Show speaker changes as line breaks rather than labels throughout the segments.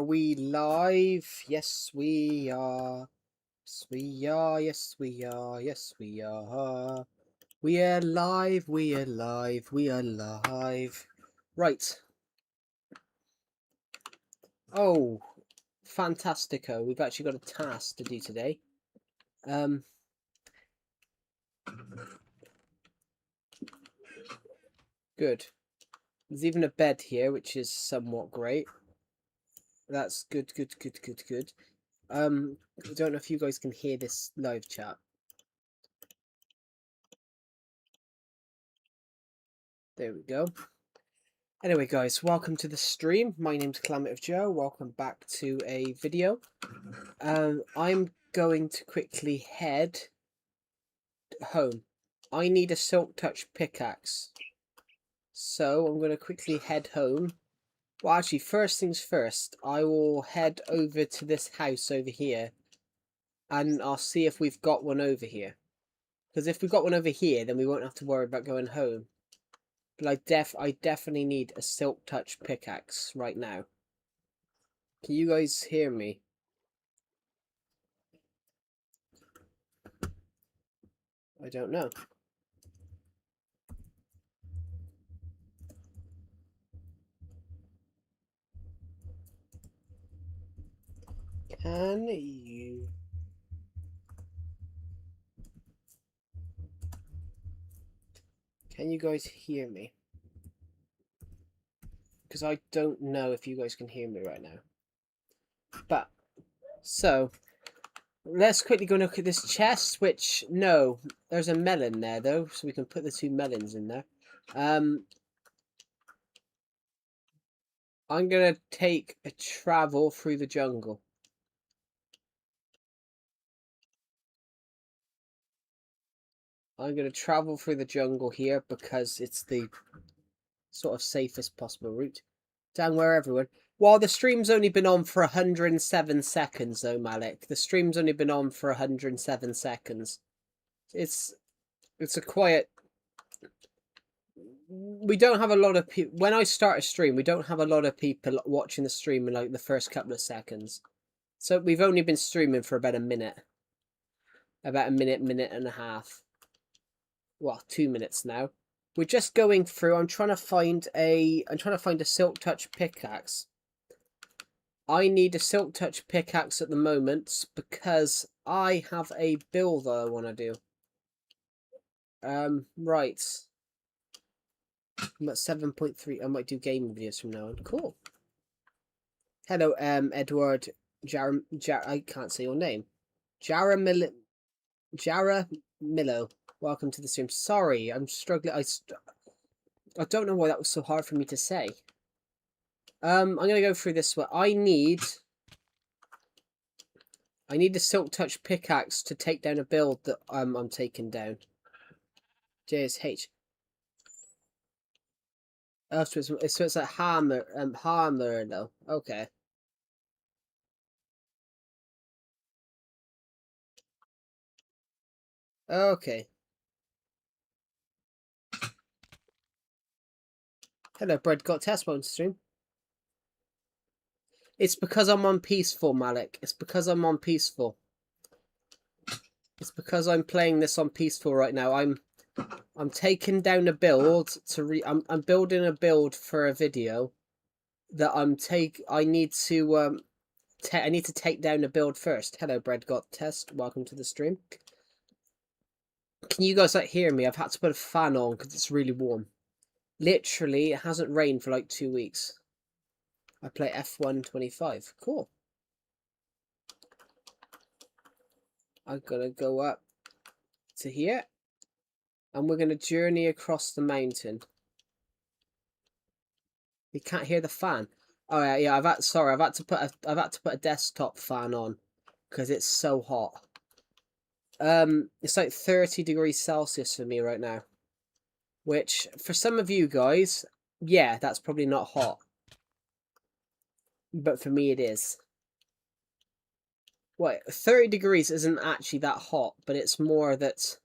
Are we live? Yes, we are. Yes, we are. Yes, we are. Yes, we are. We are live. We are live. We are live. Right. Oh, fantastico. We've actually got a task to do today. Good. There's even a bed here, which is somewhat great. That's good, good, good, good, good. I don't know if you guys can hear this live chat. There we go. Anyway, guys, welcome to the stream. My name's Calamity of Joe. Welcome back to a video. I'm going to quickly head home. I need a Silk Touch pickaxe. So I'm going to quickly head home. Well, actually, first things first, I will head over to this house over here. And I'll see if we've got one over here. Because if we've got one over here, then we won't have to worry about going home. But I definitely need a Silk Touch pickaxe right now. Can you guys hear me? I don't know. Can you guys hear me? Because I don't know if you guys can hear me right now. But, so, let's quickly go look at this chest, which, no, there's a melon there, though, so we can put the 2 melons in there. I'm going to take a travel through the jungle. I'm going to travel through the jungle here because it's the sort of safest possible route. Down where everyone. While the stream's only been on for 107 seconds, though, Malik. The stream's only been on for 107 seconds. It's a quiet. We don't have a lot of people. When I start a stream, we don't have a lot of people watching the stream in like the first couple of seconds. So we've only been streaming for about a minute. About a minute, minute and a half. Well, 2 minutes now. We're just going through. I'm trying to find a Silk Touch pickaxe. I need a Silk Touch pickaxe at the moment because I have a build that I want to do. Right. I'm at 7.3. I might do game videos from now on. Cool. Hello, Edward I can't say your name. Jara Millo. Welcome to the stream. Sorry, I'm struggling. I don't know why that was so hard for me to say. I'm gonna go through this one. I need the Silk Touch pickaxe to take down a build that I'm taking down. JSH. Oh, so it's a hammer though. Okay. Okay. Hello, Bread got test mode stream. It's because I'm on peaceful, Malik. It's because I'm on peaceful. It's because I'm playing this on peaceful right now. I'm taking down a build to I'm building a build for a video that I need to take down a build first. Hello, Bread got test. Welcome to the stream. Can you guys hear me? I've had to put a fan on because it's really warm. Literally, it hasn't rained for like 2 weeks. I play F125. Cool. I'm gonna go up to here, and we're gonna journey across the mountain. You can't hear the fan. Oh yeah. I've had to put a desktop fan on because it's so hot. It's like 30 degrees Celsius for me right now, which for some of you guys, yeah, that's probably not hot, but for me it is. What, 30 degrees isn't actually that hot, but it's more that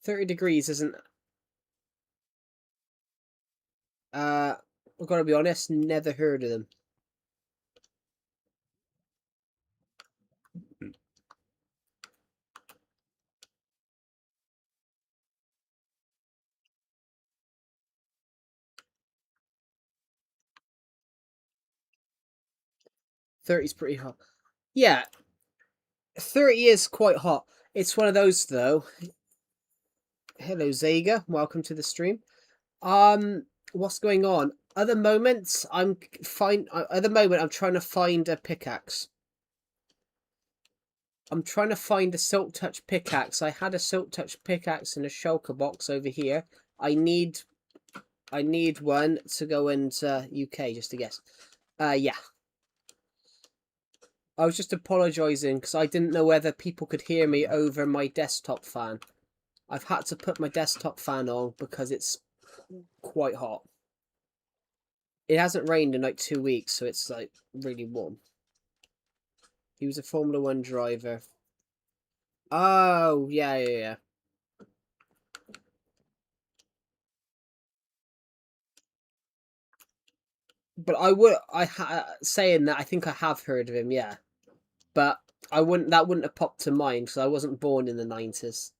30 degrees isn't. I've got to be honest, never heard of them. 30's pretty hot. Yeah, 30 is quite hot. It's one of those though. Hello, Zega. Welcome to the stream. What's going on? At the moment, I'm fine. At the moment, I'm trying to find a pickaxe. I'm trying to find a Silk Touch pickaxe. I had a Silk Touch pickaxe in a shulker box over here. I need one to go into UK, just to guess. Yeah. I was just apologising because I didn't know whether people could hear me over my desktop fan. I've had to put my desktop fan on because it's quite hot. It hasn't rained in like 2 weeks, so it's like really warm. He was a Formula 1 driver. Oh, yeah. But saying that, I think I have heard of him, yeah. But that wouldn't have popped to mind because I wasn't born in the 90s.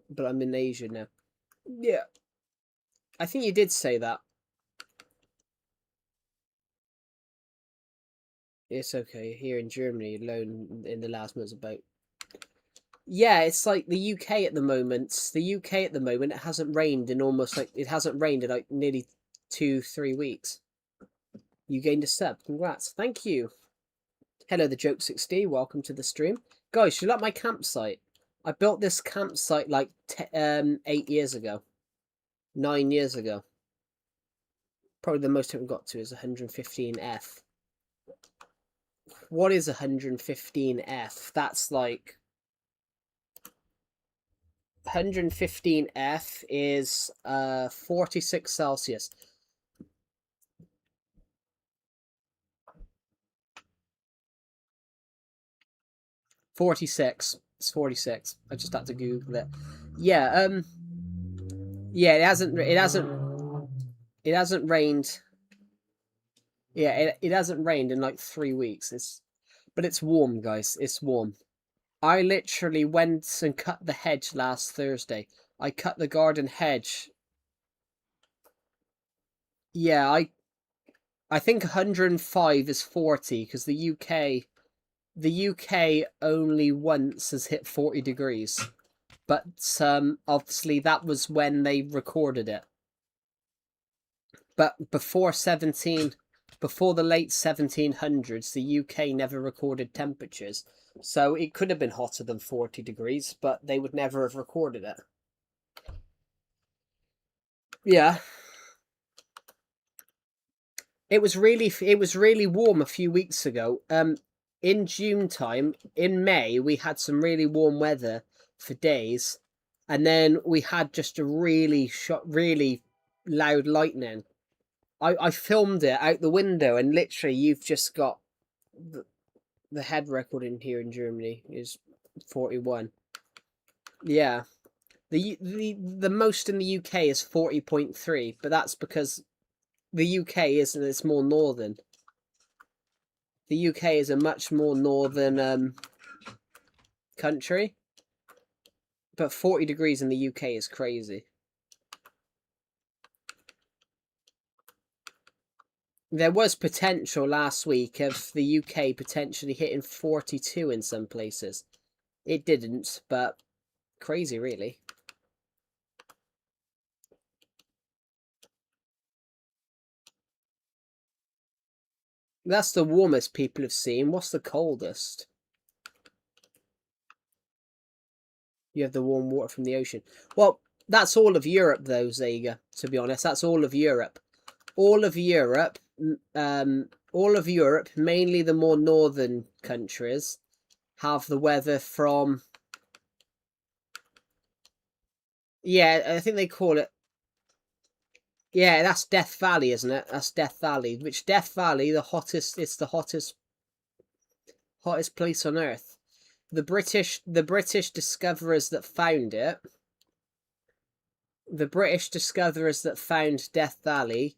But I'm in Asia now. Yeah. I think you did say that. It's okay. Here in Germany alone in the last month's about. Yeah, it's like the UK at the moment. The UK at the moment, it hasn't rained in almost like it hasn't rained in like nearly 2-3 weeks. You gained a sub. Congrats. Thank you. Hello, the Joke 60. Welcome to the stream. Guys, you like my campsite? I built this campsite like 8 years ago. 9 years ago. Probably the most I've got to is 115F. What is 115F? That's like 115F is 46 Celsius. It's 46. I just had to Google it. Yeah, yeah, it hasn't rained. Yeah, it hasn't rained in like 3 weeks. But it's warm, guys. It's warm. I literally went and cut the hedge last Thursday. I cut the garden hedge. Yeah, I think 105 is 40 because the UK only once has hit 40 degrees. But obviously that was when they recorded it. But before the late 1700s, the UK never recorded temperatures. So it could have been hotter than 40 degrees, but they would never have recorded it. Yeah. It was really warm a few weeks ago. In June time, in May, we had some really warm weather for days, and then we had just a really loud lightning. I filmed it out the window, and literally, you've just got the head record in here in Germany is 41. Yeah, the most in the UK is 40.3, but that's because the UK it's more northern. The UK is a much more northern country, but 40 degrees in the UK is crazy. There was potential last week of the UK potentially hitting 42 in some places. It didn't, but crazy, really. That's the warmest people have seen. What's the coldest? You have the warm water from the ocean. Well, that's all of Europe, though, Zega, to be honest. That's all of Europe. All of Europe, mainly the more northern countries, have the weather from... Yeah, I think they call it... Yeah, that's Death Valley, isn't it? That's Death Valley. Which Death Valley, it's the hottest place on Earth. The British discoverers that found it... The British discoverers that found Death Valley...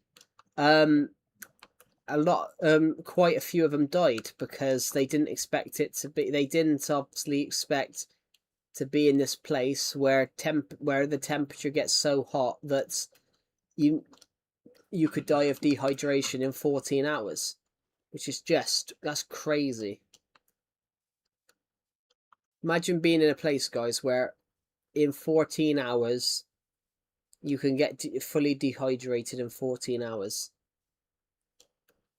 quite a few of them died because they didn't expect it to be. They didn't obviously expect to be in this place where the temperature gets so hot that you could die of dehydration in 14 hours. Which is just, that's crazy. Imagine being in a place, guys, where in 14 hours, you can get fully dehydrated in 14 hours.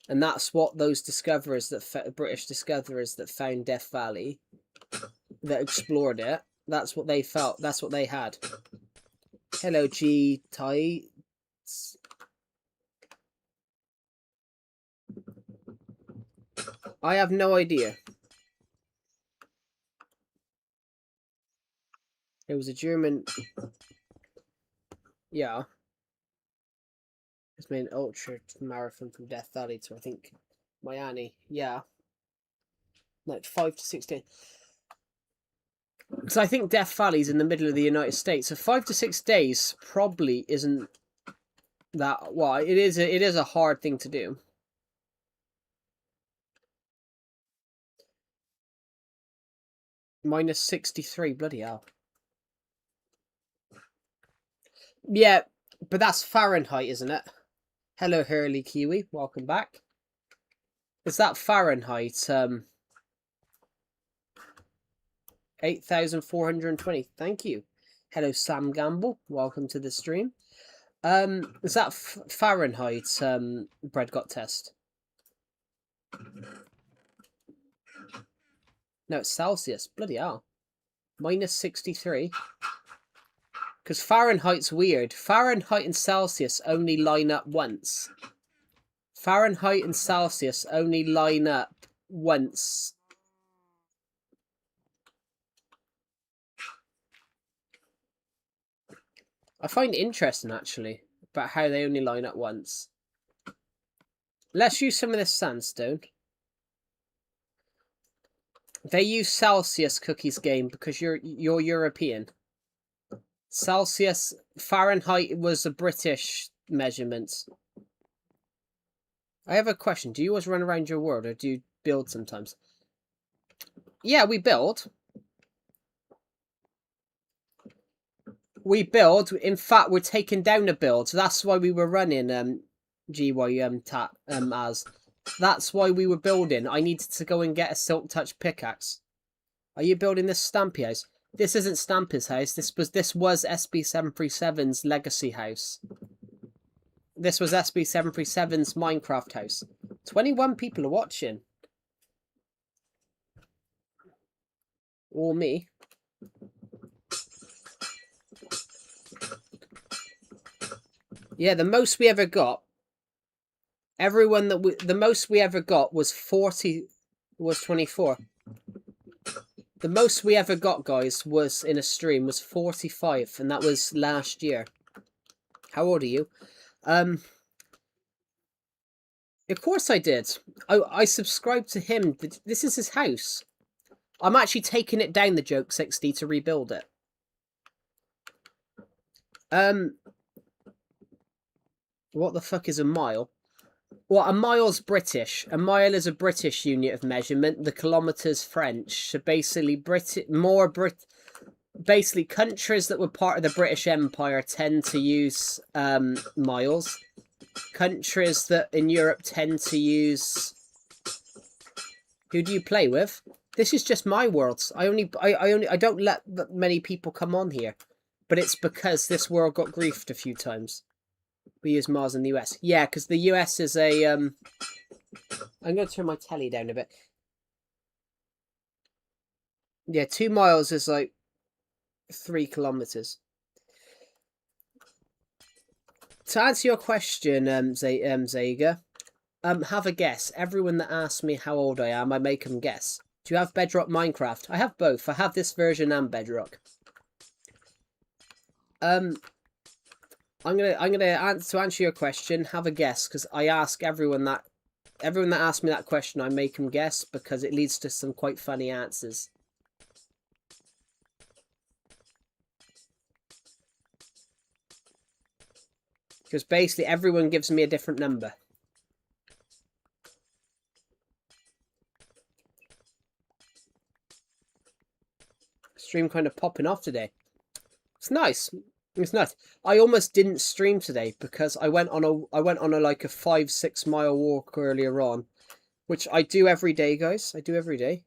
And that's what those discoverers, British discoverers that found Death Valley, that explored it, that's what they felt, that's what they had. Hello, G Tides. I have no idea. It was a German. Yeah. It's made an ultra marathon from Death Valley to, I think, Miami. Yeah. Like 5 to 6 days. So I think Death Valley's in the middle of the United States. So 5 to 6 days probably isn't that. Well, it is a hard thing to do. Minus 63, bloody hell. Yeah, but that's Fahrenheit, isn't it? Hello, Hurley Kiwi. Welcome back. Is that Fahrenheit? 8,420. Thank you. Hello, Sam Gamble. Welcome to the stream. Is that Fahrenheit? Bread got test. No, it's Celsius. Bloody hell. Minus 63. Because Fahrenheit's weird. Fahrenheit and Celsius only line up once. Fahrenheit and Celsius only line up once. I find it interesting, actually, about how they only line up once. Let's use some of this sandstone. They use Celsius cookies game because you're European. Celsius, Fahrenheit was a British measurement. I have a question. Do you always run around your world or do you build sometimes? Yeah, we build. We build. In fact, we're taking down a build. So that's why we were running as. That's why we were building. I needed to go and get a Silk Touch pickaxe. Are you building this Stampy house? This isn't Stampy's house. This was SB737's legacy house. This was SB737's Minecraft house. 21 people are watching. Or me. Yeah, the most we ever got. The most we ever got was 24. The most we ever got, guys, was in a stream was 45, and that was last year. How old are you? Of course I did. I subscribed to him. This is his house. I'm actually taking it down, the Joke 60, to rebuild it. What the fuck is a mile? Well, a mile's British. A mile is a British unit of measurement. The kilometre's French. So basically, basically, countries that were part of the British Empire tend to use miles. Countries that in Europe tend to use. Who do you play with? This is just my world. I don't let many people come on here, but it's because this world got griefed a few times. We use Mars in the US. Yeah, because the US is a I'm going to turn my telly down a bit. Yeah, 2 miles is like 3 kilometers. To answer your question, Zega, have a guess. Everyone that asks me how old I am, I make them guess. Do you have Bedrock Minecraft? I have both. I have this version and Bedrock. I'm gonna answer your question. Have a guess, because I ask everyone that asks me that question, I make them guess because it leads to some quite funny answers. Because basically everyone gives me a different number. Stream kind of popping off today. It's nice. It's nuts. I almost didn't stream today because I went on a like a 5-6 mile walk earlier on, which I do every day, guys. I do every day.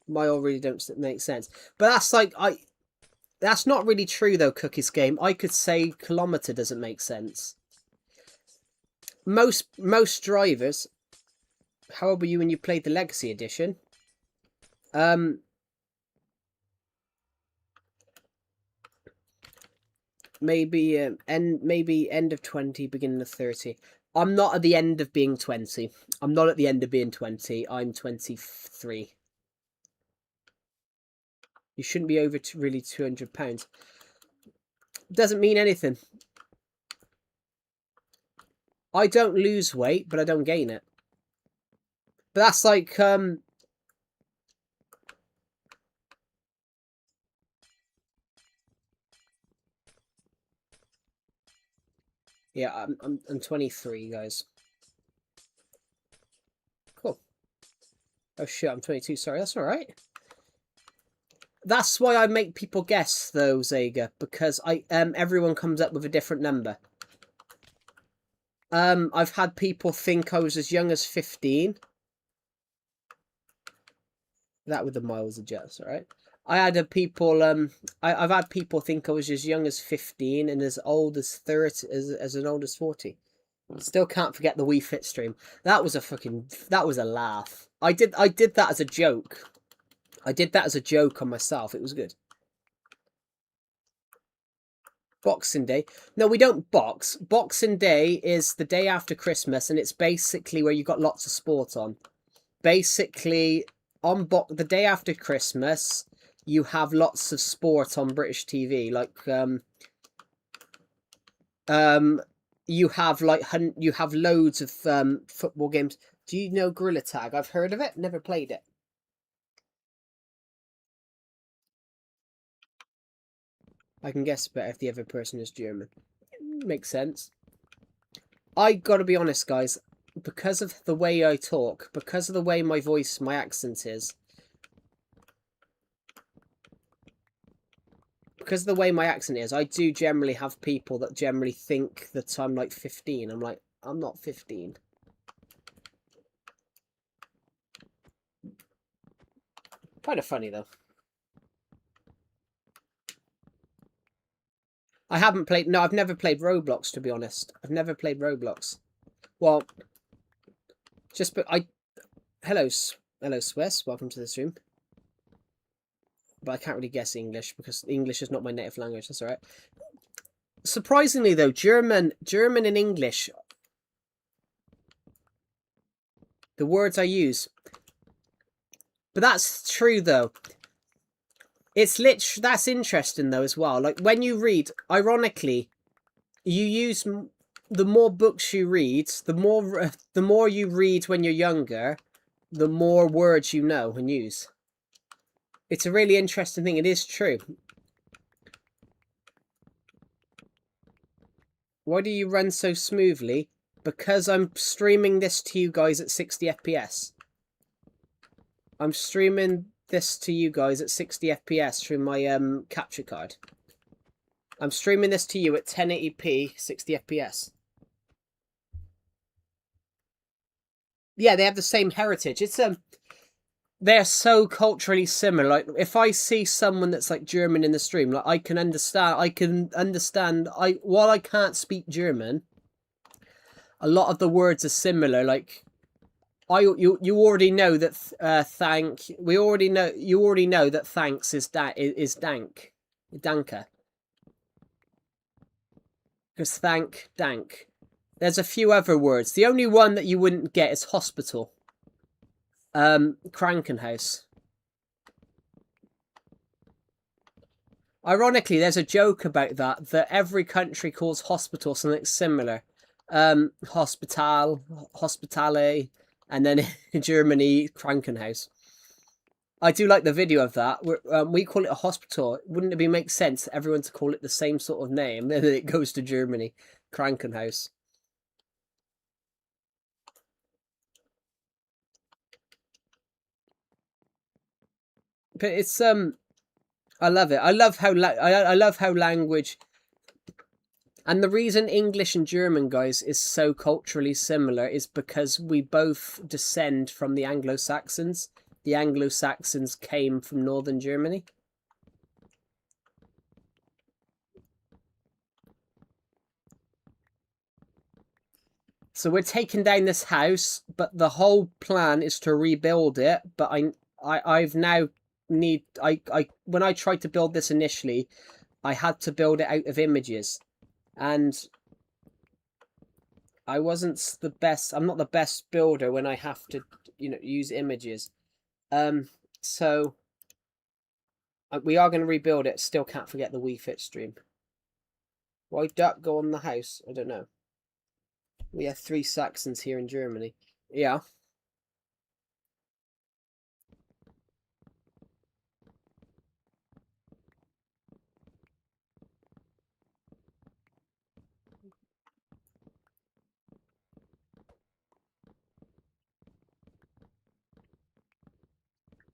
Mile really don't make sense, but that's not really true though. Cookies game. I could say kilometer doesn't make sense. Most drivers. How old were you when you played the Legacy Edition? Maybe end of 20, beginning of 30. I'm not at the end of being 20. I'm not at the end of being 20. I'm 23. You shouldn't be over really £200. Doesn't mean anything. I don't lose weight, but I don't gain it. But that's like yeah, I'm 23, guys. Cool. Oh shit, I'm 22. Sorry, that's all right. That's why I make people guess though, Zega, because everyone comes up with a different number. I've had people think I was as young as 15. That with the miles adjust, all right. I had people I've had people think I was as young as 15 and as old as 30, as an old as 40. Still can't forget the Wii Fit stream. That was a laugh. I did that as a joke. I did that as a joke on myself. It was good. Boxing Day. No, we don't box. Boxing Day is the day after Christmas, and it's basically where you got lots of sport on. Basically, on the day after Christmas, you have lots of sport on British TV. Like you have loads of football games. Do you know Gorilla Tag? I've heard of it, never played it. I can guess better if the other person is German. Makes sense. I gotta be honest, guys. Because of the way I talk, because of the way my voice, my accent is, because of the way my accent is, I do generally have people that generally think that I'm like 15. I'm like, I'm not 15. Kind of funny though. I haven't played. No, I've never played Roblox, to be honest. I've never played Roblox. Well, but hello, Swiss. Welcome to the stream. But I can't really guess English because English is not my native language. That's all right. Surprisingly, though, German and English, the words I use. But that's true, though. That's interesting, though, as well. Like, when you read, ironically, you use... The more books you read, the more you read when you're younger, the more words you know and use. It's a really interesting thing. It is true. Why do you run so smoothly? Because I'm streaming this to you guys at 60 FPS. I'm streaming this to you guys at 60 FPS through my capture card. I'm streaming this to you at 1080p, 60 FPS. Yeah, they have the same heritage. It's they're so culturally similar. Like, if I see someone that's like German in the stream, like I can understand. While I can't speak German, a lot of the words are similar. Like, you already know that thank. You already know that thanks is dank, danke. Because dank. There's a few other words. The only one that you wouldn't get is hospital. Krankenhaus. Ironically, there's a joke about that every country calls hospital something similar. Hospital, hospitale, and then in Germany, Krankenhaus. I do like the video of that. We call it a hospital. Wouldn't it make sense for everyone to call it the same sort of name? Then it goes to Germany, Krankenhaus. But it's I love it. I love how language. And the reason English and German, guys, is so culturally similar is because we both descend from the Anglo-Saxons. The Anglo-Saxons came from northern Germany. So we're taking down this house, but the whole plan is to rebuild it. But I've now when I tried to build this initially, I had to build it out of images, and I wasn't the best. I'm not the best builder when I have to, use images. So we are going to rebuild it. Still can't forget the Wii Fit stream. Why duck go on the house? I don't know. We have 3 Saxons here in Germany. Yeah.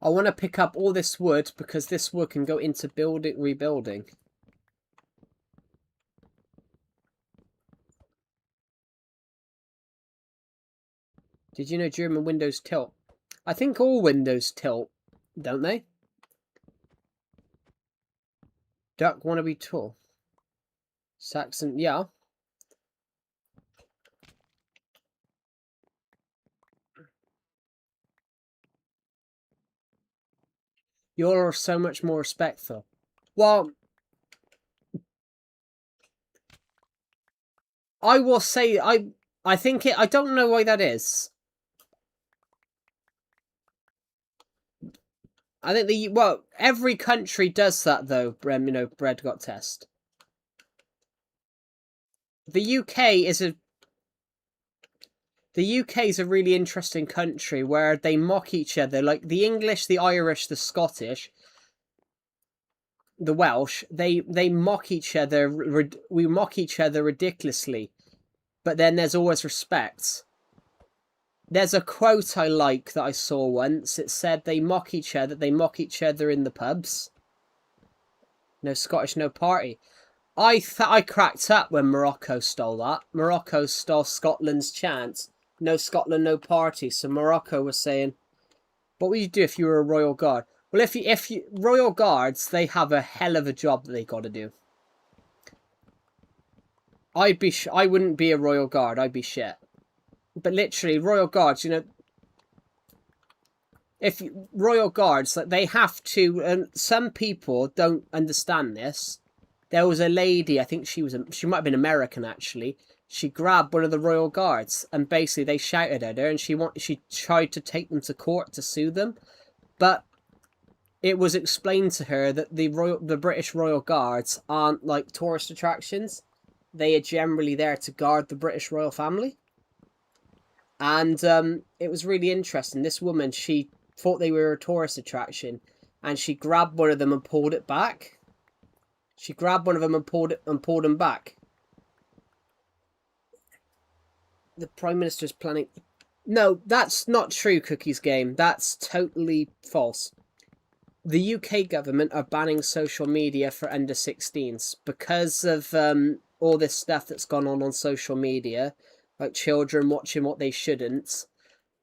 I want to pick up all this wood because this wood can go into rebuilding. Did you know German windows tilt? I think all windows tilt, don't they? Duck wanna be tall. Saxon, yeah. You're so much more respectful. Well, I will say I think I don't know why that is. I think every country does that though. Bread got test. The UK is a really interesting country where they mock each other, like the English, the Irish, the Scottish, the Welsh. They mock each other. We mock each other ridiculously, but then there's always respect. There's a quote I like that I saw once. It said they mock each other. They mock each other in the pubs. No Scottish, no party. I cracked up when Morocco stole that. Morocco stole Scotland's chant. No Scotland, no party. So Morocco was saying, what would you do if you were a royal guard? Well, if you royal guards, they have a hell of a job that they got to do. I wouldn't be a royal guard. I'd be shit. But literally, royal guards, if royal guards, like they have to, and some people don't understand this. There was a lady, I think she might have been American actually. She grabbed one of the royal guards and basically they shouted at her and she tried to take them to court to sue them, but it was explained to her that the British royal guards aren't like tourist attractions. They are generally there to guard the British royal family. And it was really interesting. This woman, she thought they were a tourist attraction and she grabbed one of them and pulled it back. She grabbed one of them and pulled him back. The Prime Minister's planning... No, that's not true, Cookies Game. That's totally false. The UK government are banning social media for under 16s because of all this stuff that's gone on social media, like children watching what they shouldn't.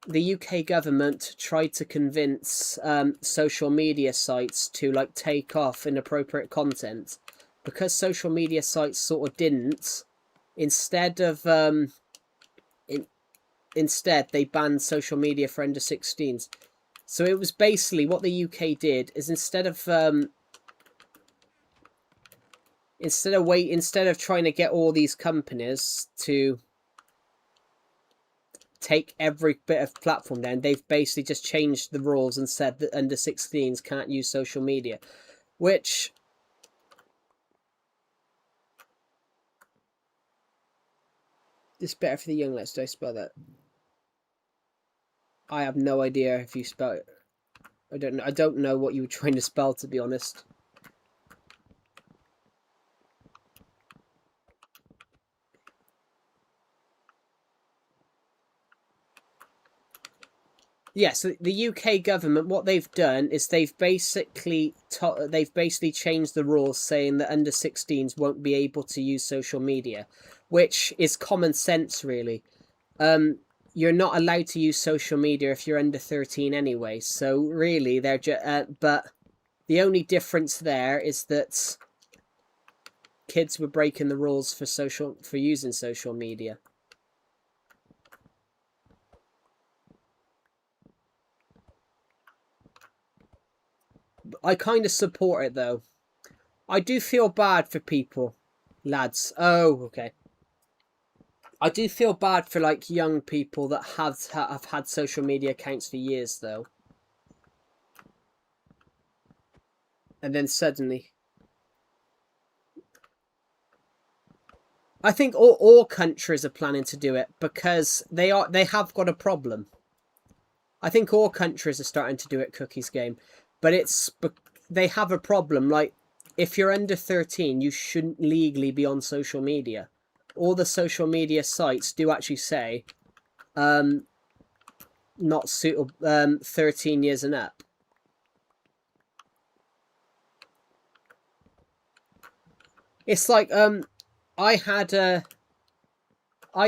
The UK government tried to convince social media sites to like take off inappropriate content. Because social media sites sort of didn't, instead they banned social media for under 16s. So it was basically what the UK did is instead of trying to get all these companies to take every bit of platform down, they've basically just changed the rules and said that under 16s can't use social media, which... It's better for the young. Let's do I spell that? I have no idea if you spell it. I don't know. I don't know what you were trying to spell, to be honest. Yeah, so the UK government, what they've done is they've basically changed the rules, saying that under 16s won't be able to use social media, which is common sense, really. You're not allowed to use social media if you're under 13 anyway. So really, they're just. But the only difference there is that kids were breaking the rules for using social media. I kind of support it though. I do feel bad for people, lads. Oh, okay. I do feel bad for like young people that have had social media accounts for years though, and then suddenly, I think all countries are planning to do it because they have got a problem. I think all countries are starting to do it. Cookies game, but they have a problem. Like if you're under 13, you shouldn't legally be on social media. All the social media sites do actually say not suitable 13 years and up. It's like I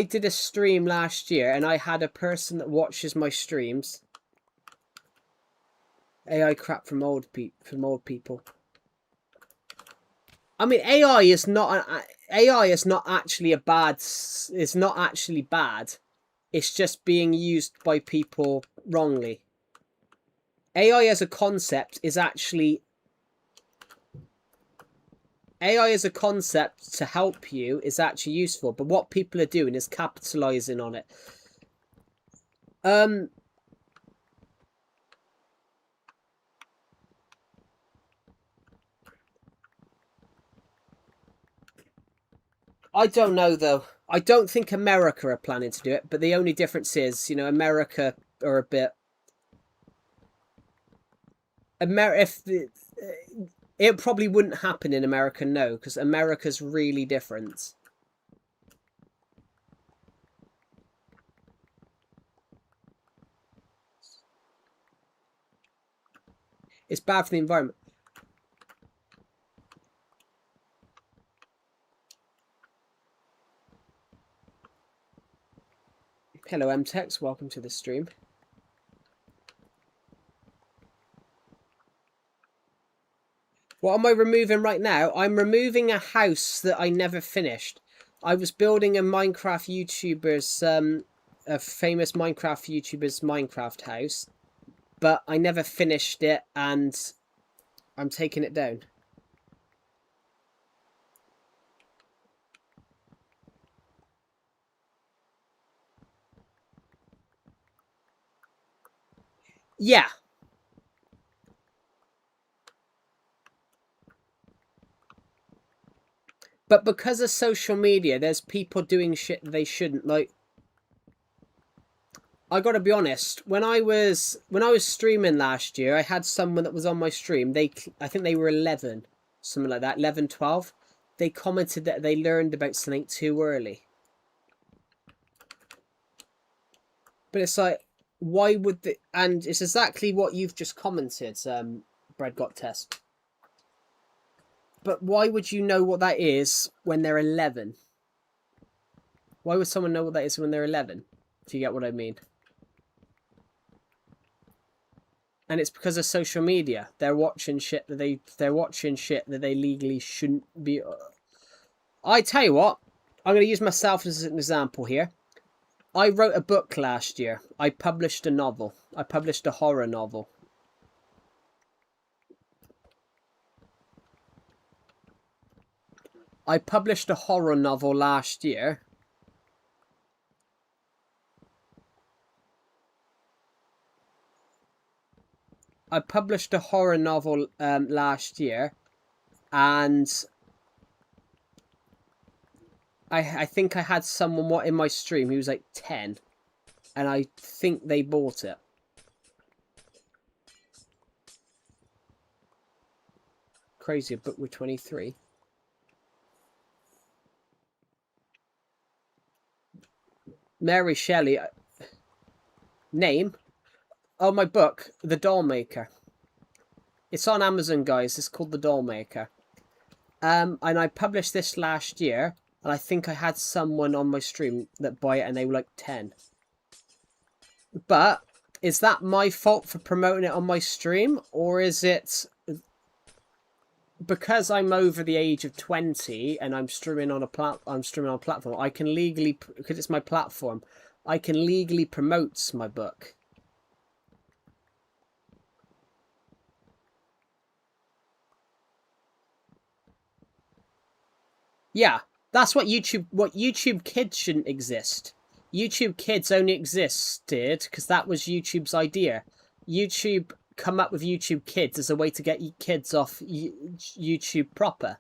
did a stream last year and I had a person that watches my streams. AI crap from old people. I mean, AI is not actually a bad. It's not actually bad. It's just being used by people wrongly. AI as a concept is actually AI as a concept to help you is actually useful, but what people are doing is capitalizing on it. I don't know though. I don't think America are planning to do it, but the only difference is, America are a bit. It probably wouldn't happen in America, no, because America's really different. It's bad for the environment. Hello, MTEX. Welcome to the stream. What am I removing right now? I'm removing a house that I never finished. I was building a Minecraft YouTuber's, a famous Minecraft YouTuber's Minecraft house, but I never finished it, and I'm taking it down. Yeah. But because of social media, there's people doing shit they shouldn't. Like, I gotta be honest. When I was streaming last year, I had someone that was on my stream. I think they were 11, something like that, 11, 12. They commented that they learned about something too early. But it's like, why would the? And it's exactly what you've just commented. Bread got test. But why would you know what that is when they're 11? Why would someone know what that is when they're 11? Do you get what I mean? And it's because of social media. They're watching shit that they legally shouldn't be. I tell you what, I'm going to use myself as an example here. I wrote a book last year. I published a novel. I published a horror novel. I published a horror novel last year. Last year, and I think I had someone in my stream who was like 10, and I think they bought it. Crazy, a book with 23. Mary Shelley. Name? Oh, my book, The Doll Maker. It's on Amazon, guys. It's called The Doll Maker. And I published this last year, and I think I had someone on my stream that buy it, and they were like 10. But is that my fault for promoting it on my stream, or is it because I'm over the age of 20 and I'm streaming on a platform? I can legally, because it's my platform, I can legally promote my book. Yeah, that's what YouTube Kids shouldn't exist. YouTube Kids only existed because that was YouTube's idea. YouTube come up with YouTube Kids as a way to get kids off YouTube proper.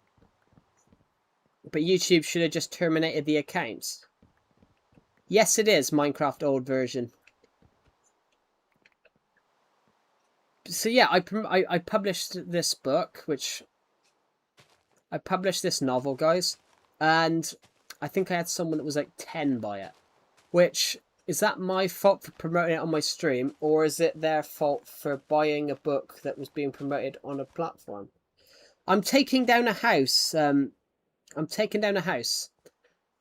But YouTube should have just terminated the accounts. Yes, it is Minecraft old version. So yeah, I published this book, which I published this novel, guys, and I think I had someone that was like 10 buy it. Which, is that my fault for promoting it on my stream, or is it their fault for buying a book that was being promoted on a platform? I'm taking down a house. I'm taking down a house.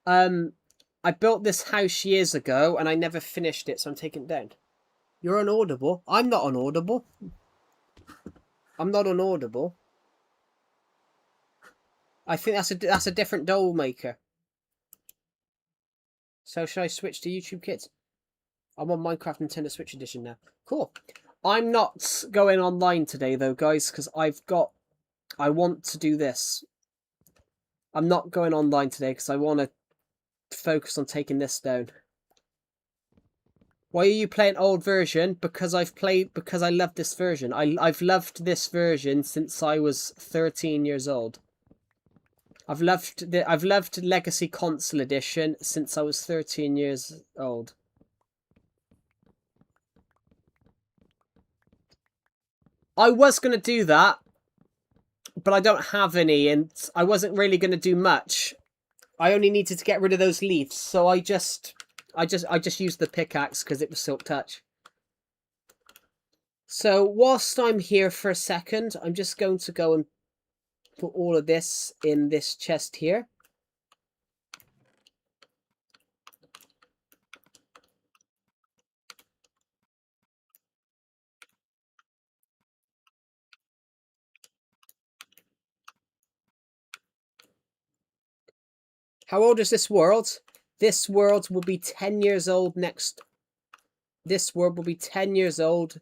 I built this house years ago, and I never finished it, so I'm taking it down. You're on Audible. I'm not on Audible. I'm not on Audible. I think that's a different doll maker. So should I switch to YouTube Kids? I'm on Minecraft Nintendo Switch Edition now. Cool. I'm not going online today though, guys, because I want to do this. I'm not going online today because I want to focus on taking this down. Why are you playing old version? Because I love this version. I've loved this version since I was 13 years old. I've loved Legacy Console Edition since I was 13 years old. I was going to do that, but I don't have any, and I wasn't really going to do much. I only needed to get rid of those leaves, so I just used the pickaxe because it was Silk Touch. So whilst I'm here for a second, I'm just going to go and put all of this in this chest here. How old is this world? This world will be 10 years old next... This world will be 10 years old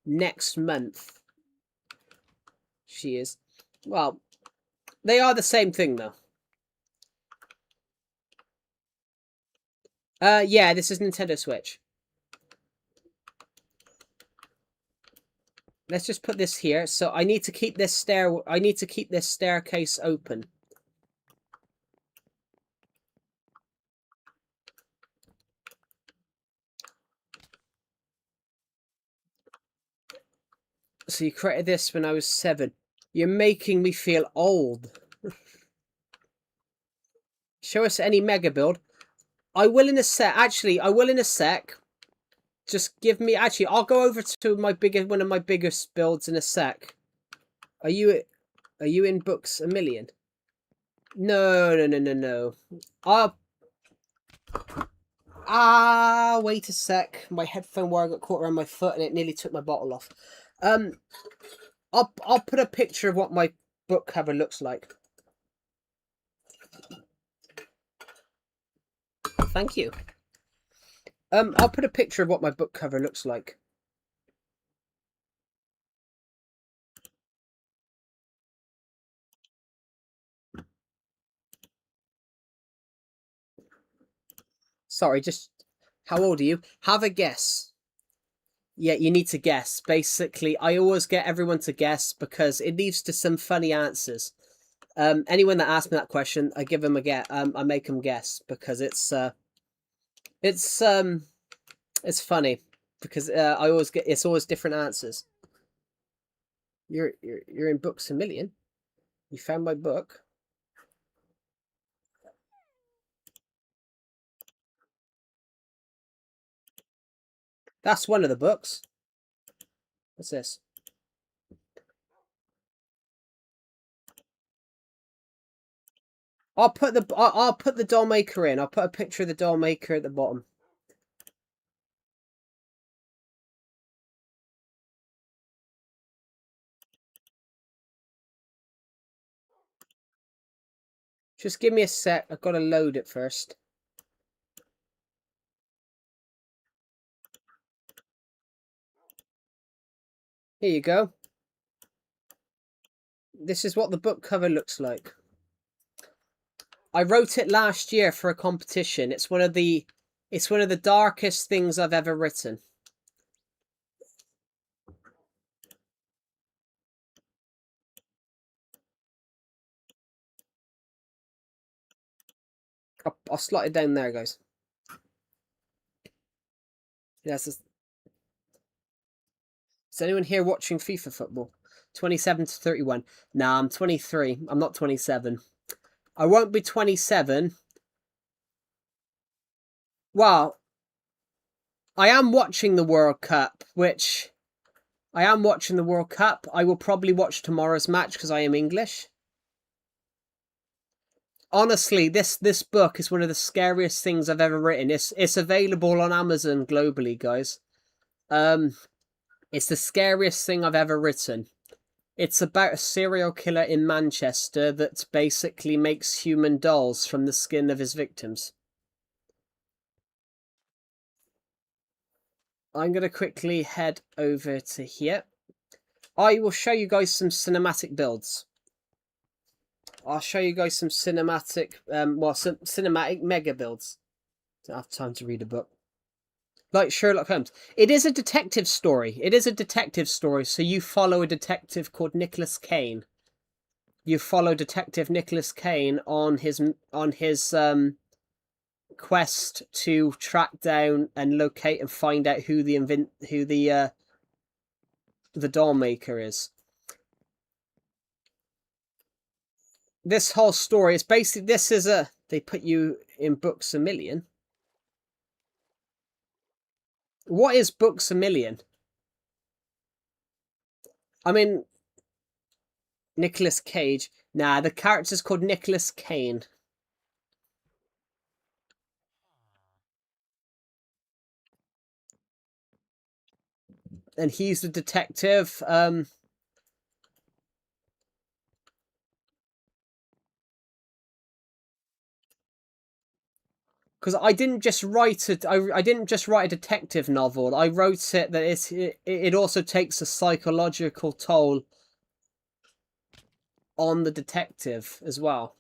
next month. She is. Well, they are the same thing, though. Yeah, this is Nintendo Switch. Let's just put this here. So I need to keep this staircase open. So you created this when I was 7. You're making me feel old. Show us any mega build. I will in a sec. Actually, I will in a sec. Just give me... Actually, I'll go over to one of my biggest builds in a sec. Are you in Books A Million? No. Wait a sec. My headphone wire got caught around my foot and it nearly took my bottle off. I'll put a picture of what my book cover looks like. Thank you. I'll put a picture of what my book cover looks like. Sorry, just... How old are you? Have a guess. Yeah, you need to guess. Basically, I always get everyone to guess because it leads to some funny answers. Anyone that asks me that question, I give them a guess. I make them guess because it's funny because it's always different answers. You're in Books A Million. You found my book. That's one of the books. What's this? I'll put the doll maker in. I'll put a picture of the doll maker at the bottom. Just give me a sec. I've got to load it first. Here you go. This is what the book cover looks like. I wrote it last year for a competition. It's one of the darkest things I've ever written. I'll slot it down there, guys. Yes. Is anyone here watching FIFA football? 27 to 31. Nah, I'm 23. I'm not 27. I won't be 27. Well, I am watching the World Cup, which... I am watching the World Cup. I will probably watch tomorrow's match because I am English. Honestly, this book is one of the scariest things I've ever written. It's available on Amazon globally, guys. It's the scariest thing I've ever written. It's about a serial killer in Manchester that basically makes human dolls from the skin of his victims. I'm going to quickly head over to here. I will show you guys some cinematic builds. I'll show you guys some cinematic, some cinematic mega builds. Don't have time to read a book. Like Sherlock Holmes. It is a detective story. It is a detective story, so you follow a detective called Nicholas Kane. You follow Detective Nicholas Kane on his quest to track down and locate and find out who the doll maker is. This whole story is basically, they put you in Books A Million. What is Books A Million? I mean, Nicolas Cage. Nah, the character's called Nicholas Kane. And he's the detective. Because I didn't just write it. I didn't just write a detective novel. I wrote it that it also takes a psychological toll on the detective as well.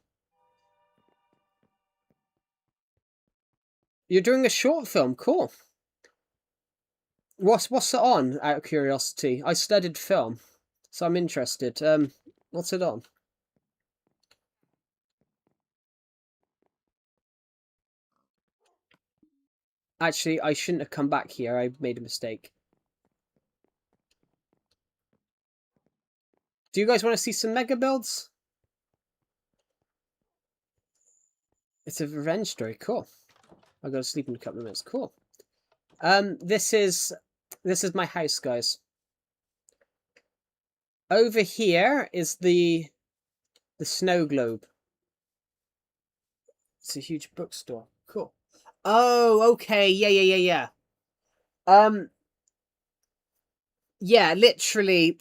You're doing a short film, cool. What's it on? Out of curiosity, I studied film, so I'm interested. What's it on? Actually, I shouldn't have come back here. I made a mistake. Do you guys want to see some mega builds? It's a revenge story. Cool. I'll go to sleep in a couple of minutes. Cool. This is my house, guys. Over here is the snow globe. It's a huge bookstore. Cool. Oh, okay. Yeah. Yeah, literally.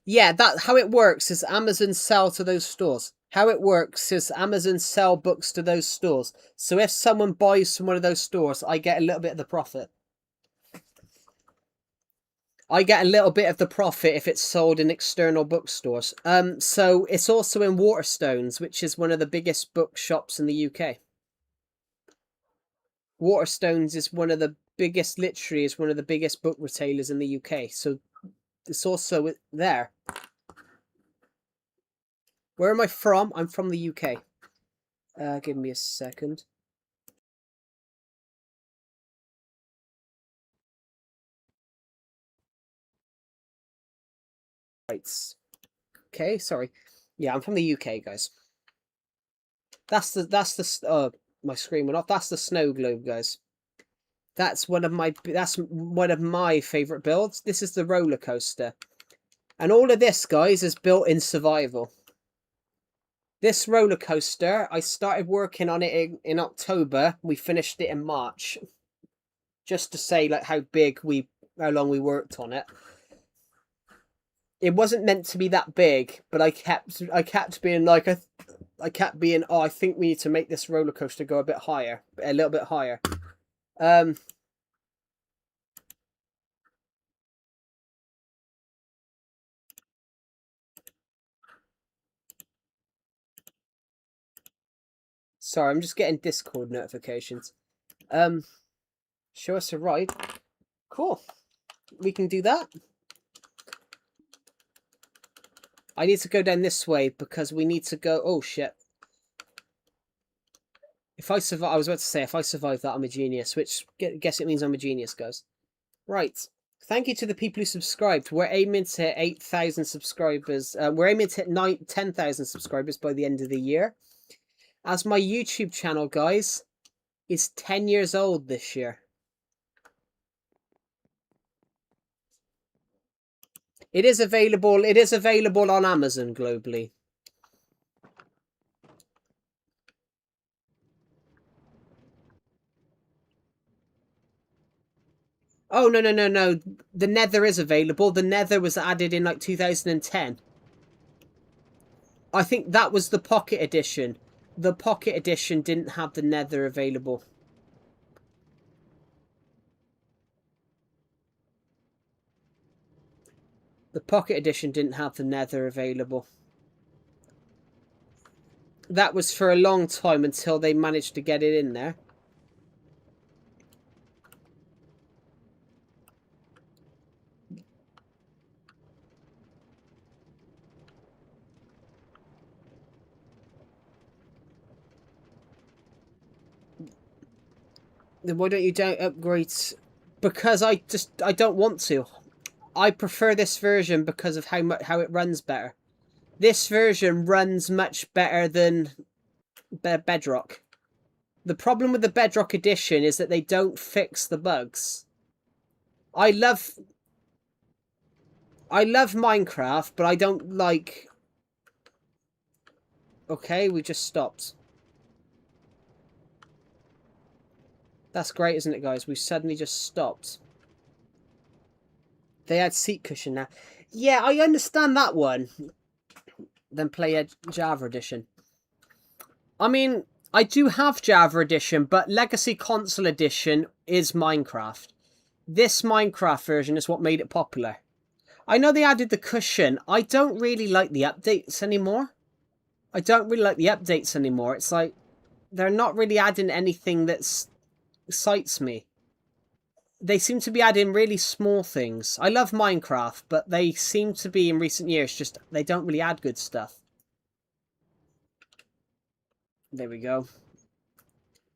Yeah, that how it works is Amazon sell to those stores. How it works is Amazon sell books to those stores. So if someone buys from one of those stores, I get a little bit of the profit. I get a little bit of the profit if it's sold in external bookstores. So it's also in Waterstones, which is one of the biggest bookshops in the UK. Waterstones is one of the biggest, literally is one of the biggest book retailers in the UK. So it's also there. Where am I from? I'm from the UK. Give me a second. Right. Okay, sorry. Yeah, I'm from the UK, guys. That's the my screen went off. That's the snow globe, guys. That's one of my favorite builds. This is the roller coaster. And all of this, guys, is built in survival. This roller coaster, I started working on it in October. We finished it in March. Just to say like how long we worked on it. It wasn't meant to be that big, but I kept being like, oh, I think we need to make this roller coaster go a little bit higher. Sorry, I'm just getting Discord notifications. Show us a ride. Cool. We can do that. I need to go down this way because we need to go... Oh, shit. If I survive... I was about to say, if I survive that, I'm a genius. Which, guess it means I'm a genius, guys. Right. Thank you to the people who subscribed. We're aiming to hit 8,000 subscribers. We're aiming to hit 10,000 subscribers by the end of the year. As my YouTube channel, guys, is 10 years old this year. It is available on Amazon globally. Oh, no. The Nether is available. The Nether was added in like 2010. I think that was the Pocket Edition. The Pocket Edition didn't have the Nether available. The Pocket Edition didn't have the Nether available. That was for a long time until they managed to get it in there. Then why don't you upgrade? Because I don't want to. I prefer this version because of how it runs better. This version runs much better than Bedrock. The problem with the Bedrock edition is that they don't fix the bugs. I love Minecraft, but I don't like... Okay, we just stopped. That's great, isn't it, guys? We suddenly just stopped. They add seat cushion now. Yeah, I understand that one. Then play a Java edition. I mean, I do have Java edition, but Legacy Console edition is Minecraft. This Minecraft version is what made it popular. I know they added the cushion. I don't really like the updates anymore. It's like, they're not really adding anything that excites me. They seem to be adding really small things. I love Minecraft, but they seem to be, in recent years, just, they don't really add good stuff. There we go.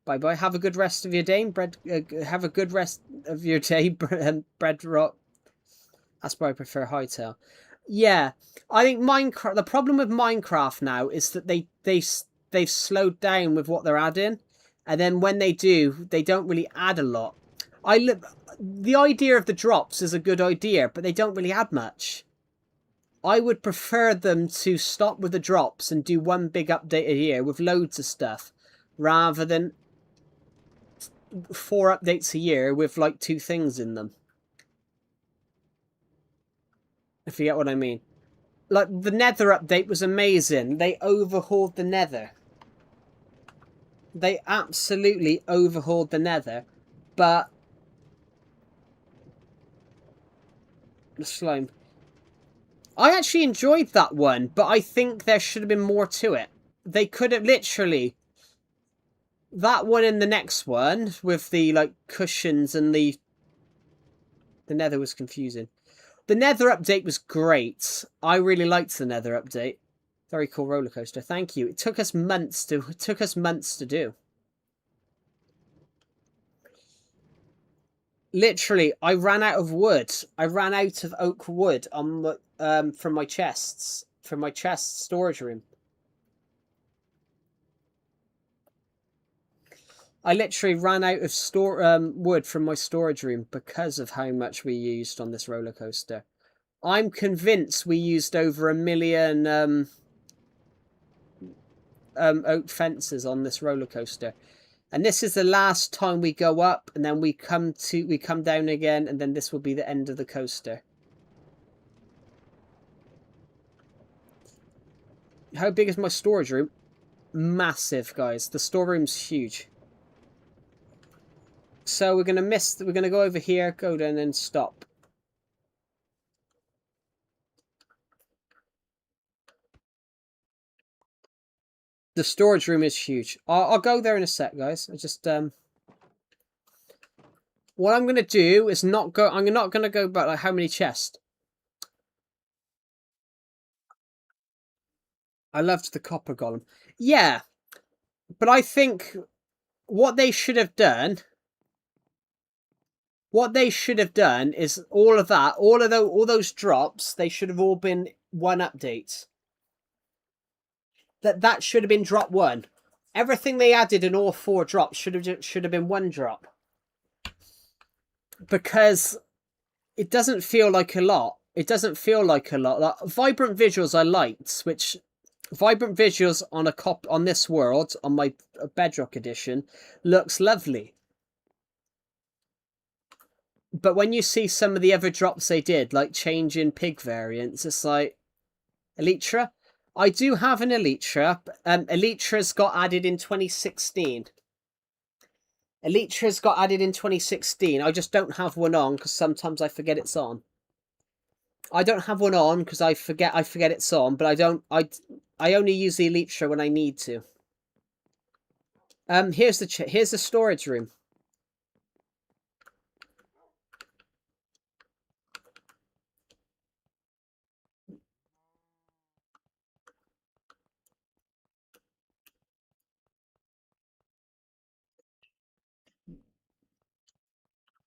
Bye-bye. Have a good rest of your day, have a good rest of your day, Breadrock. That's why I prefer Hightail. Yeah, I think Minecraft... The problem with Minecraft now is that they've slowed down with what they're adding. And then when they do, they don't really add a lot. The idea of the drops is a good idea, but they don't really add much. I would prefer them to stop with the drops and do one big update a year with loads of stuff, rather than 4 updates a year with like 2 things in them. If you get what I mean. Like, the Nether update was amazing. They overhauled the Nether. They absolutely overhauled the Nether. But... the slime. I actually enjoyed that one, but I think there should have been more to it. They could have literally... That one and the next one, with the, like, cushions and the... The Nether was confusing. The Nether update was great. I really liked the Nether update. Very cool roller coaster. Thank you. It took us months to do. Literally, I ran out of wood. I ran out of oak wood on from my chests, from my chest storage room. I literally ran out of wood from my storage room because of how much we used on this roller coaster. I'm convinced we used over 1 million oak fences on this roller coaster. And this is the last time we go up, and then we come down again, and then this will be the end of the coaster. How big is my storage room? Massive, guys. The storeroom's huge. So we're gonna go over here, go down and stop. The storage room is huge. I'll go there in a sec, guys. I just what I'm gonna do is not go. I'm not gonna go back. Like, how many chests? I loved the copper golem. Yeah, but I think what they should have done. What they should have done is all of that, all those drops. They should have all been one update. That should have been drop one. Everything they added in all 4 drops should have been 1 drop. Because it doesn't feel like a lot. It doesn't feel like a lot. Like, vibrant visuals I liked, which vibrant visuals on this world, on my Bedrock edition, looks lovely. But when you see some of the other drops they did, like changing pig variants, it's like, Elytra? I do have an Elytra. Elytra's got added in 2016. Elytra's got added in 2016. I just don't have one on because sometimes I forget it's on. I don't have one on because I forget it's on, but I only use the Elytra when I need to. Here's the storage room.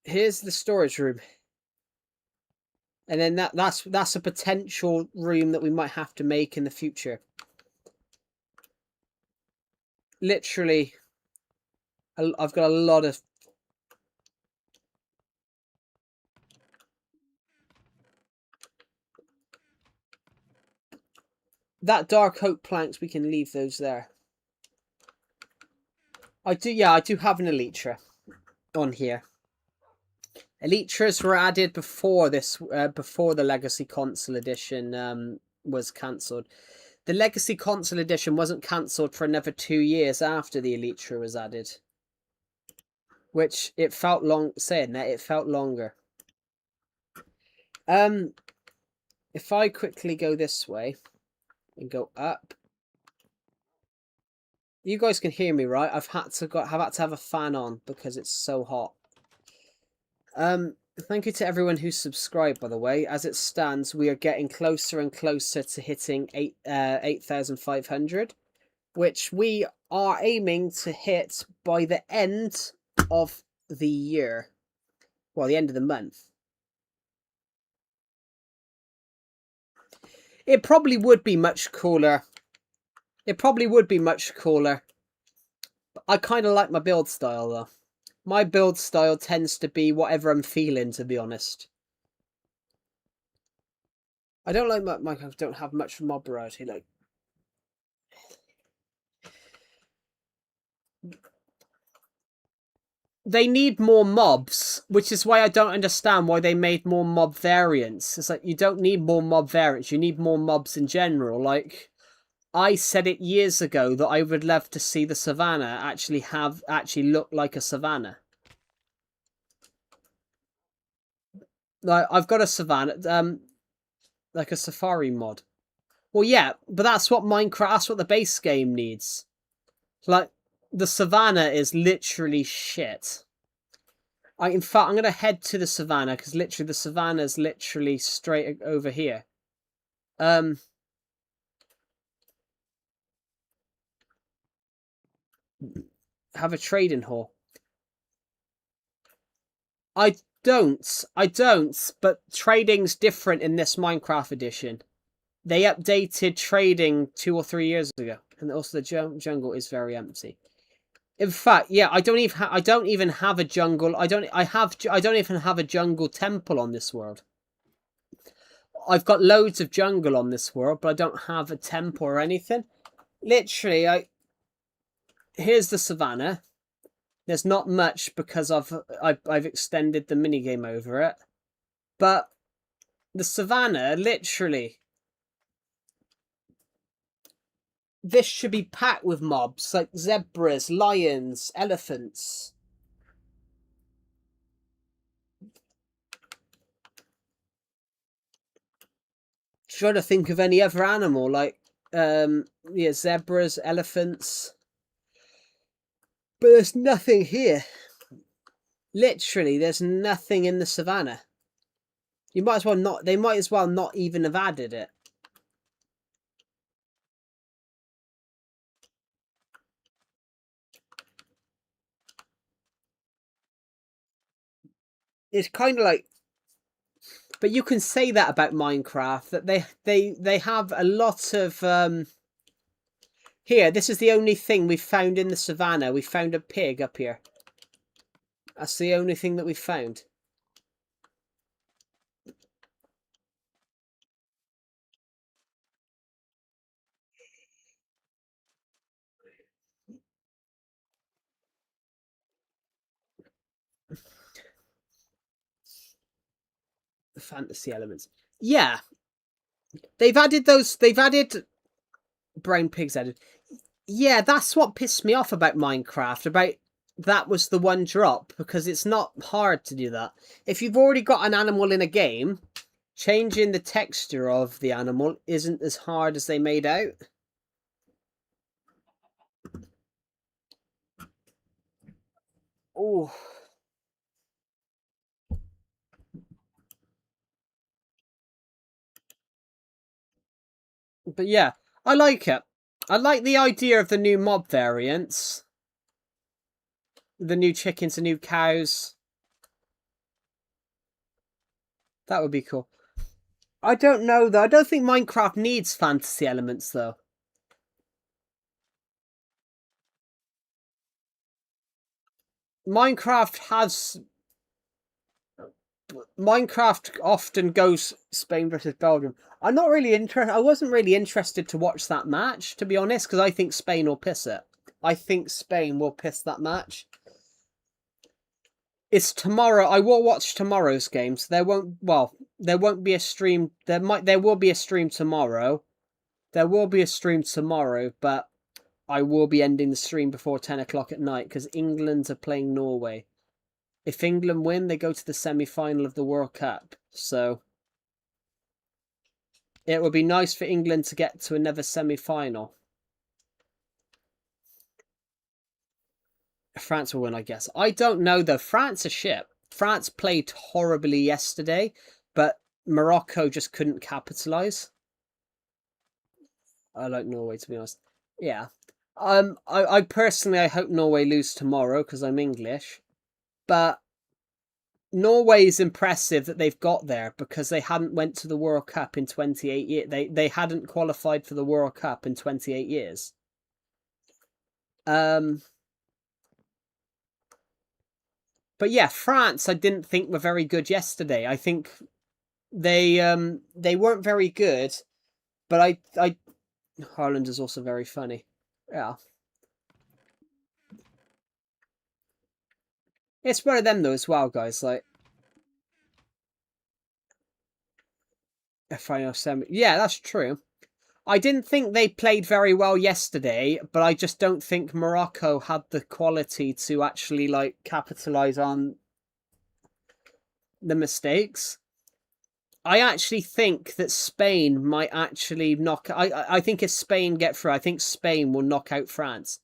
Here's the storage room. And then that's a potential room that we might have to make in the future. Literally, I've got a lot of... That dark oak planks, we can leave those there. I do have an Elytra on here. Elytras were added before before the Legacy Console Edition was cancelled. The Legacy Console Edition wasn't cancelled for another 2 years after the Elytra was added. Which, it felt long, saying that, it felt longer. If I quickly go this way and go up, you guys can hear me, right? I've had to have a fan on because it's so hot. Thank you to everyone who subscribed, by the way. As it stands, we are getting closer and closer to hitting 8,500, which we are aiming to hit by the end of the year. Well, the end of the month. It probably would be much cooler. It probably would be much cooler. I kind of like my build style, though. My build style tends to be whatever I'm feeling, to be honest. I don't like I don't have much mob variety. Like, they need more mobs, which is why I don't understand why they made more mob variants. It's like, you don't need more mob variants. You need more mobs in general. Like, I said it years ago that I would love to see the savannah actually look like a savannah. Like, I've got a savannah, like a safari mod. Well, yeah, but that's what that's what the base game needs. Like, the savannah is literally shit. In fact, I'm going to head to the savannah because literally the savannah is literally straight over here. Have a trading hall. I don't, but trading's different in this Minecraft edition. They updated trading 2 or 3 years ago, and also the jungle is very empty. In fact, yeah, I don't even have a jungle. I don't even have a jungle temple on this world. I've got loads of jungle on this world, but I don't have a temple or anything. Literally, here's the savannah. There's not much because I've extended the minigame over it. But the savannah, literally, this should be packed with mobs like zebras, lions, elephants. Trying to think of any other animal like yeah, zebras, elephants. But there's nothing here. Literally, there's nothing in the savannah. You might as well not. They might as well not even have added it. It's kind of like, but you can say that about Minecraft, that they have a lot of here. This is the only thing we've found in the savannah. We found a pig up here. That's the only thing that we've found. The fantasy elements. Yeah, they've added those. They've added brown pigs added. Yeah, that's what pissed me off about Minecraft. About that was the one drop, because it's not hard to do that. If you've already got an animal in a game, changing the texture of the animal isn't as hard as they made out. Oh. But yeah, I like it. I like the idea of the new mob variants. The new chickens, the new cows. That would be cool. I don't know, though. I don't think Minecraft needs fantasy elements, though. Minecraft often goes Spain versus Belgium. I'm not really interested. I wasn't really interested to watch that match, to be honest, because I think Spain will piss it. I think Spain will piss that match. It's tomorrow. I will watch tomorrow's game. So there won't be a stream. There will be a stream tomorrow. There will be a stream tomorrow, but I will be ending the stream before 10 o'clock at night because England are playing Norway. If England win, they go to the semi-final of the World Cup. So it would be nice for England to get to another semi-final. France will win, I guess. I don't know, though. France are shit. France played horribly yesterday, but Morocco just couldn't capitalise. I like Norway, to be honest. Yeah. I personally, I hope Norway lose tomorrow because I'm English. But Norway's impressive that they've got there because they hadn't went to the World Cup in 28 years. They hadn't qualified for the World Cup in 28 years. But yeah, France I didn't think were very good yesterday. I think they weren't very good, but I Haaland is also very funny. Yeah. It's one of them though as well, guys. Like a final semi. Yeah, that's true. I didn't think they played very well yesterday, but I just don't think Morocco had the quality to actually like capitalize on the mistakes. I actually think that Spain might actually knock. I think if Spain get through, I think Spain will knock out France.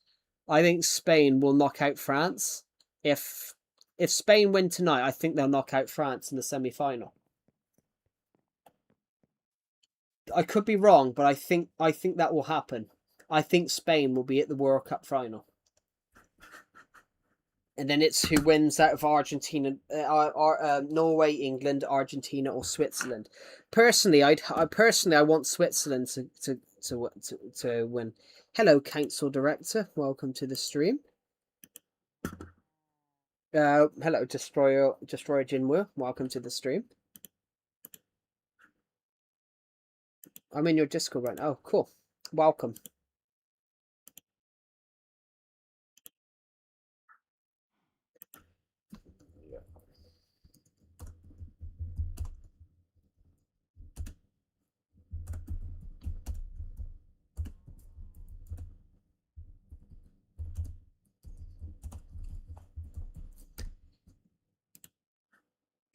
I think Spain will knock out France. If Spain win tonight, I think they'll knock out France in the semi-final. I could be wrong, but I think that will happen. I think Spain will be at the World Cup final. And then it's who wins out of Argentina, Norway, England, Argentina, or Switzerland. Personally, I want Switzerland to win. Hello, Council Director. Welcome to the stream. Hello, Destroyer Jinwoo. Welcome to the stream. I'm in your Discord right now. Oh, cool. Welcome.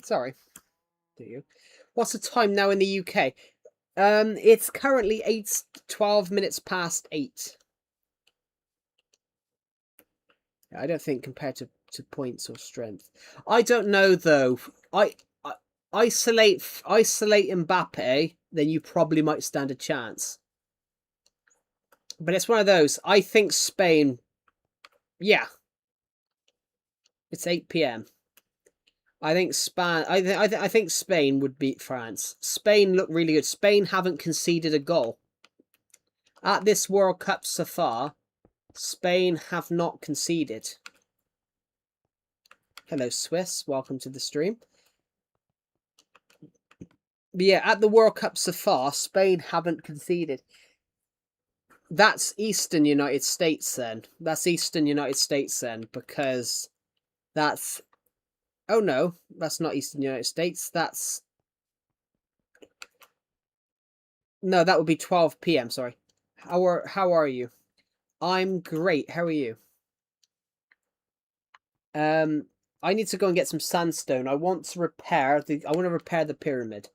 Sorry. Do you? What's the time now in the UK? It's currently 12 minutes past 8. I don't think compared to points or strength. I don't know though. I isolate Mbappe, then you probably might stand a chance. But it's one of those. I think Spain. Yeah, it's 8 p.m. I think I think Spain would beat France. Spain look really good. Spain haven't conceded a goal at this World Cup so far. Spain have not conceded. Hello, Swiss. Welcome to the stream. But yeah, at the World Cup so far, Spain haven't conceded. That's Eastern United States then. That's Eastern United States then, because that's... Oh no, that's not Eastern United States. That's... No, that would be 12 p.m. Sorry. How are you? I'm great. How are you? I need to go and get some sandstone. I want to repair the pyramid.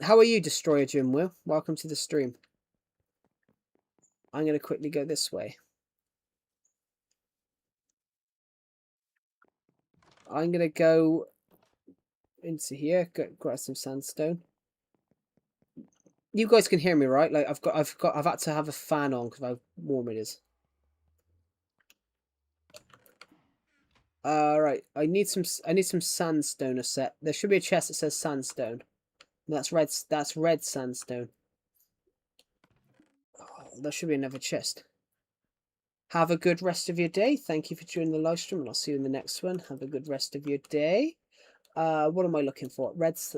How are you, Destroyer Jimwoo? Welcome to the stream. I'm going to quickly go this way. I'm going to go into here, grab some sandstone. You guys can hear me, right? Like I've had to have a fan on because how warm it is. Right. I need some sandstone a set. There should be a chest that says sandstone. That's red sandstone. Oh, there should be another chest. Have a good rest of your day. Thank you for joining the live stream, and I'll see you in the next one. Have a good rest of your day. What am I looking for? That's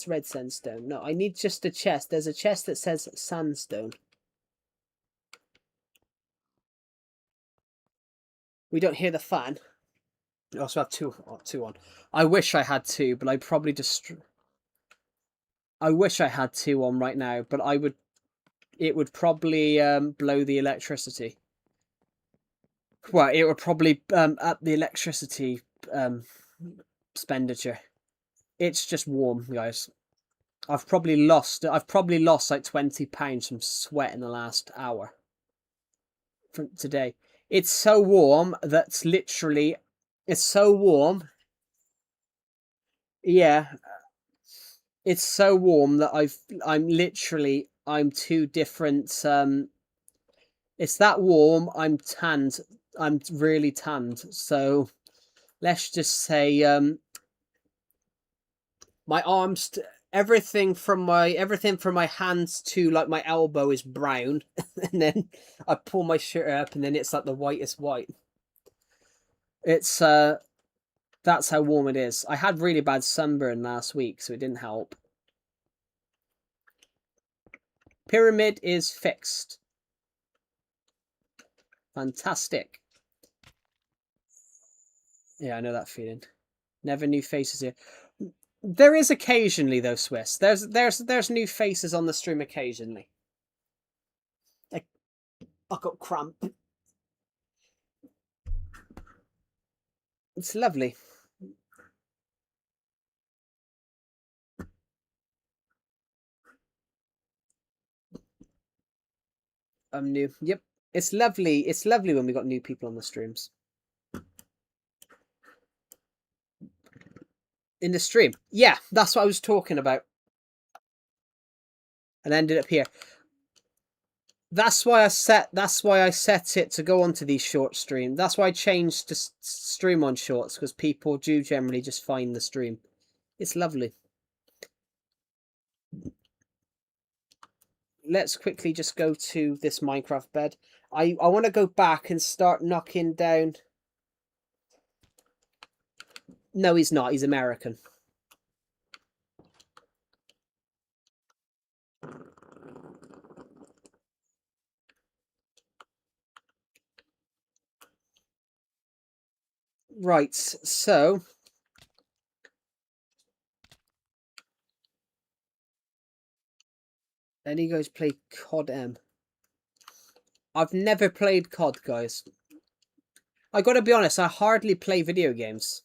red sandstone. No, I need just a chest. There's a chest that says sandstone. We don't hear the fan. I also have two on. I wish I had two, but I probably just... I wish I had two on right now, but it would probably blow the electricity. Well, it would probably up the electricity expenditure. It's just warm, guys. I've probably lost like £20 from sweat in the last hour from today. It's so warm that's literally... It's so warm. Yeah. It's so warm that I'm two different... It's that warm, I'm tanned. I'm really tanned. So let's just say my arms... Everything from my hands to like my elbow is brown, and then I pull my shirt up, and then it's like the whitest white. It's that's how warm it is. I had really bad sunburn last week, so it didn't help. Pyramid is fixed. Fantastic. Yeah, I know that feeling. Never new faces here. There is occasionally though, Swiss. There's new faces on the stream occasionally. I got cramp. It's lovely. I'm new. Yep. It's lovely. It's lovely when we got new people on the streams. In the stream. Yeah, that's what I was talking about. And ended up here. That's why I set it to go onto these short streams. That's why I changed to stream on shorts, because people do generally just find the stream. It's lovely. Let's quickly just go to this Minecraft bed. I want to go back and start knocking down... No, he's not. He's American. Right, so then he goes play COD M. I've never played COD, guys. I gotta be honest, I hardly play video games.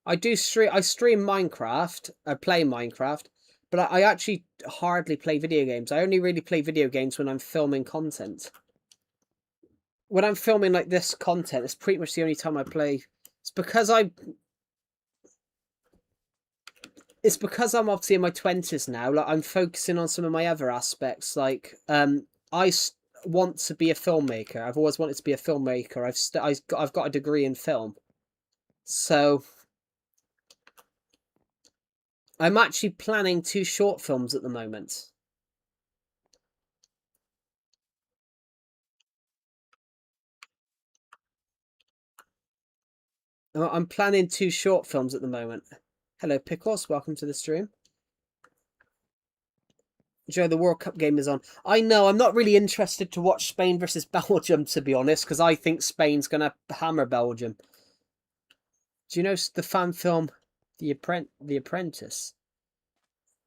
I stream Minecraft, I play Minecraft, but I actually hardly play video games. I only really play video games when I'm filming content. When I'm filming like this content, it's pretty much the only time I play. It's because I'm obviously in my 20s now. Like I'm focusing on some of my other aspects. Like I want to be a filmmaker. I've always wanted to be a filmmaker. I've got a degree in film, so I'm actually planning 2 short films at the moment. I'm planning 2 short films at the moment. Hello, Pickles. Welcome to the stream. Joe, the World Cup game is on. I know, I'm not really interested to watch Spain versus Belgium, to be honest, because I think Spain's going to hammer Belgium. Do you know the fan film The Apprentice?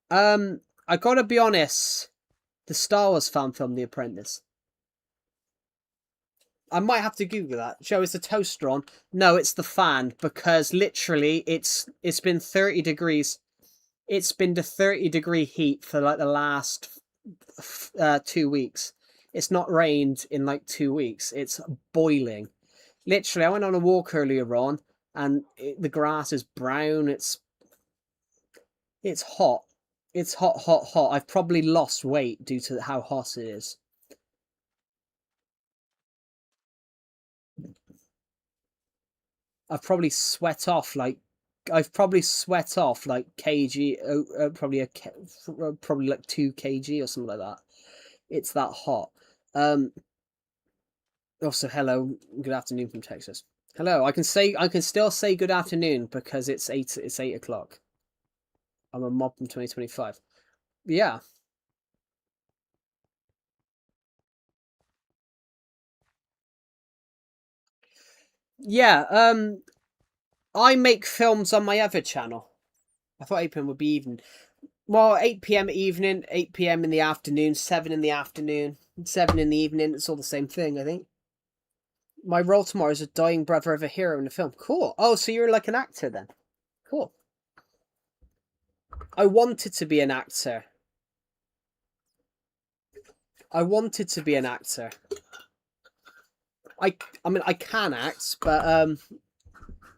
I gotta be honest, the Star Wars fan film The Apprentice. I might have to Google that. Joe, is the toaster on? No, it's the fan, because literally it's been 30 degrees. It's been to 30-degree heat for like the last 2 weeks. It's not rained in like 2 weeks. It's boiling. Literally, I went on a walk earlier on, and the grass is brown. It's hot. It's hot, hot, hot. I've probably lost weight due to how hot it is. I've probably sweat off like kg, probably like 2 kg or something like that. It's that hot. Also, hello, good afternoon from Texas. Hello, I can still say good afternoon because it's 8 o'clock. I'm a mob from 2025. Yeah. Yeah, I make films on my other channel. I thought 8 p.m. would be evening. Well, 8 p.m. evening, 8 p.m. in the afternoon, 7 in the afternoon, 7 in the evening. It's all the same thing, I think. My role tomorrow is a dying brother of a hero in the film. Cool. Oh, so you're like an actor then? Cool. I wanted to be an actor. I wanted to be an actor. I mean, I can act, but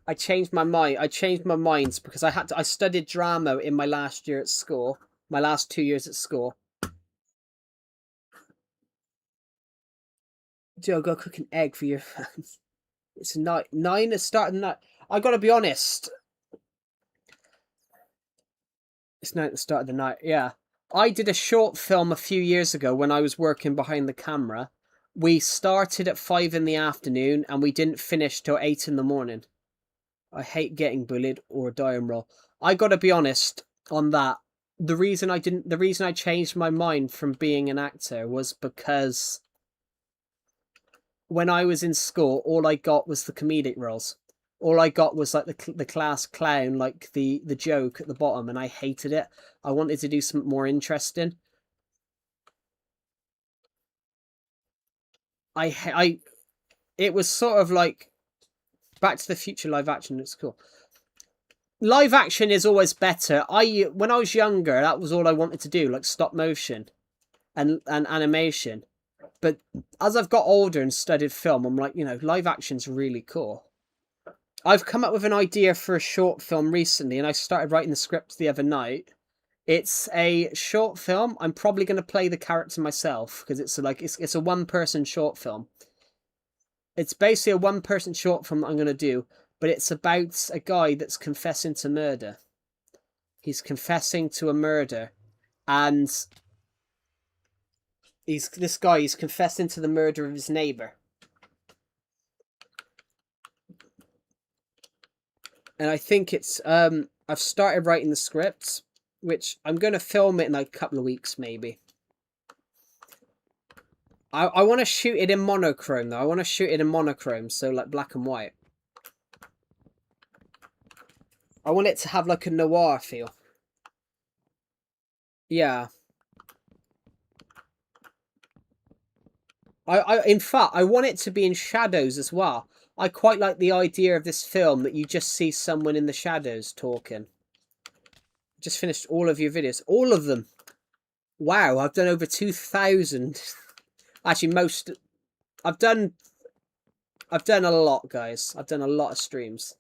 I changed my mind. I changed my minds because I studied drama in my last year at school. My last 2 years at school. Joe, go cook an egg for your fans. It's 9 at start of the night. I gotta be honest. It's 9 at the start of the night. Yeah, I did a short film a few years ago when I was working behind the camera. We started at 5 in the afternoon and we didn't finish till 8 in the morning. I hate getting bullied or dying roll. I gotta be honest on that. The reason I changed my mind from being an actor was because when I was in school, all I got was the comedic roles. All I got was like the class clown, like the joke at the bottom, and I hated it. I wanted to do something more interesting. I it was sort of like Back to the Future live action. It's cool. Live action is always better. When I was younger, that was all I wanted to do, like stop motion and animation. But as I've got older and studied film, I'm like, live action's really cool. I've come up with an idea for a short film recently, and I started writing the script the other night. It's a short film. I'm probably going to play the character myself because it's a one-person short film. It's basically a one-person short film that I'm going to do, but it's about a guy that's confessing to murder. He's confessing to a murder, and he's confessing to the murder of his neighbor. and I think it's I've started writing the scripts, which I'm going to film it in like a couple of weeks maybe. I want to shoot it in monochrome though. I want to shoot it in monochrome, so like black and white. I want it to have like a noir feel. Yeah. In fact, I want it to be in shadows as well. I quite like the idea of this film that you just see someone in the shadows talking. Just finished all of your videos. All of them. Wow, I've done over 2,000. Actually, most... I've done a lot, guys. I've done a lot of streams.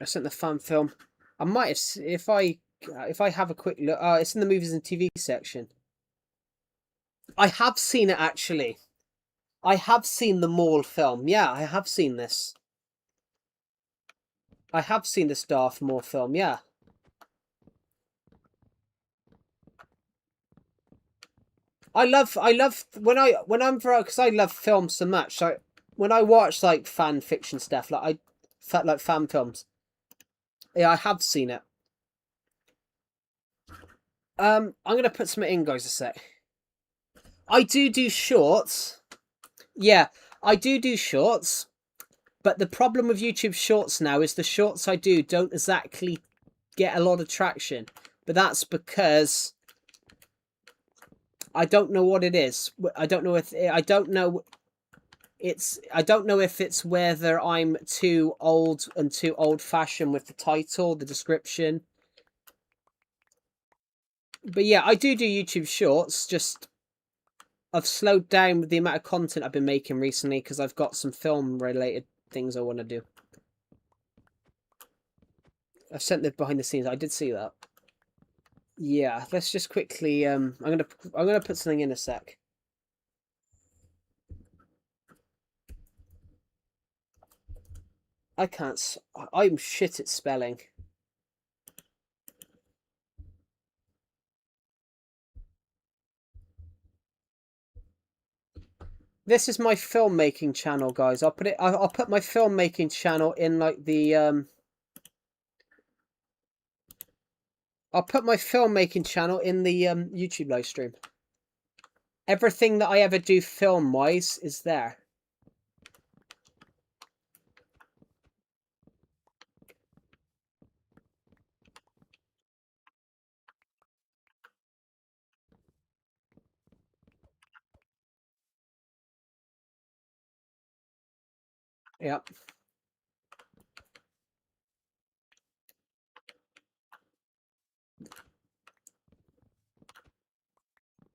I sent the fan film. I might have... If I have a quick look... it's in the movies and TV section. I have seen it, actually. I have seen the Mall film. Yeah, I have seen this. I have seen this Darth Maul film, yeah. I love when I'm because I love film so much. So when I watch like fan fiction stuff, like like fan films, yeah, I have seen it. I'm gonna put some in, guys. A sec. I do shorts. Yeah, I do shorts. But the problem with YouTube Shorts now is the shorts I do don't exactly get a lot of traction. But that's because I don't know what it is. I don't know if I don't know if it's whether I'm too old and too old-fashioned with the title, the description. But yeah, I do YouTube Shorts. Just I've slowed down with the amount of content I've been making recently because I've got some film-related things I want to do. I've sent the behind the scenes. I did see that. Yeah, let's just quickly. I'm gonna put something in a sec. I can't. I'm shit at spelling. This is my filmmaking channel, guys. I'll put my filmmaking channel in like the I'll put my filmmaking channel in the YouTube live stream. Everything that I ever do film-wise is there. Yep.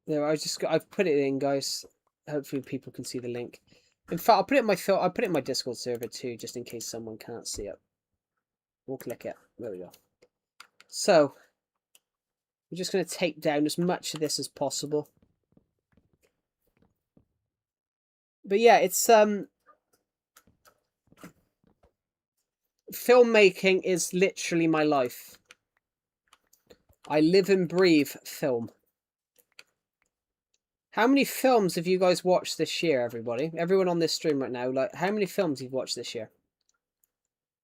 There, I've put it in, guys. Hopefully people can see the link. In fact, I'll put it in my Discord server too, just in case someone can't see it. We'll click it. There we go. So we're just going to take down as much of this as possible. But yeah, it's filmmaking is literally my life. I live and breathe film. How many films have you guys watched this year, everybody? Everyone on this stream right now, like, how many films have you watched this year?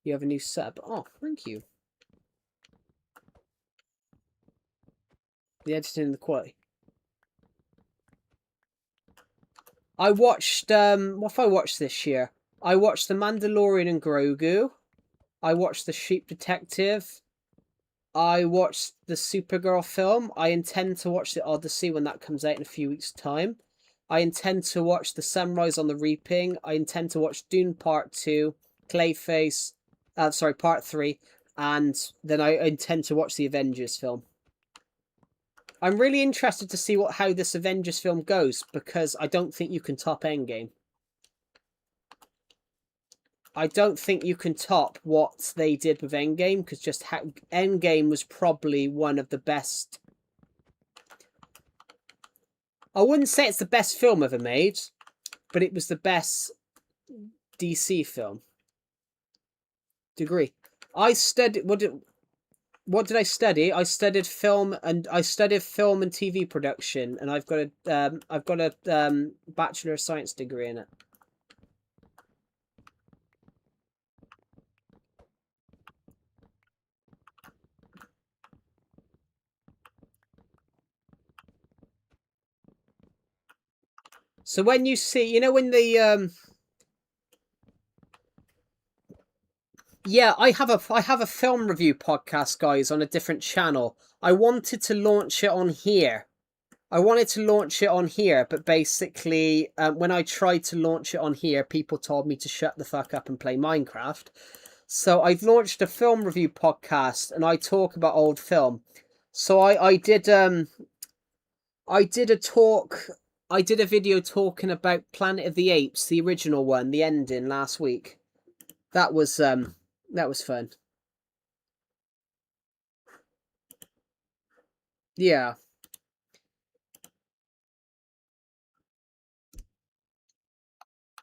You have a new sub. Oh, thank you. The editing and the quality. I watched, what have I watched this year? I watched The Mandalorian and Grogu. I watched The Sheep Detective. I watched the Supergirl film. I intend to watch The Odyssey when that comes out in a few weeks' time. I intend to watch The Sunrise on the Reaping. I intend to watch Dune Part 2, Clayface, Part 3, and then I intend to watch the Avengers film. I'm really interested to see how this Avengers film goes, because I don't think you can top Endgame. I don't think you can top what they did with Endgame, because just Endgame was probably one of the best. I wouldn't say it's the best film ever made, but it was the best DC film. Degree. I studied. What did I study? I studied film and TV production, and I've got a Bachelor of Science degree in it. So when you see, you know, when the yeah, I have a film review podcast, guys, on a different channel. I wanted to launch it on here. But basically, when I tried to launch it on here, people told me to shut the fuck up and play Minecraft. So I've launched a film review podcast, and I talk about old film. So I did a talk. I did a video talking about Planet of the Apes, the original one, the ending last week. That was fun. Yeah,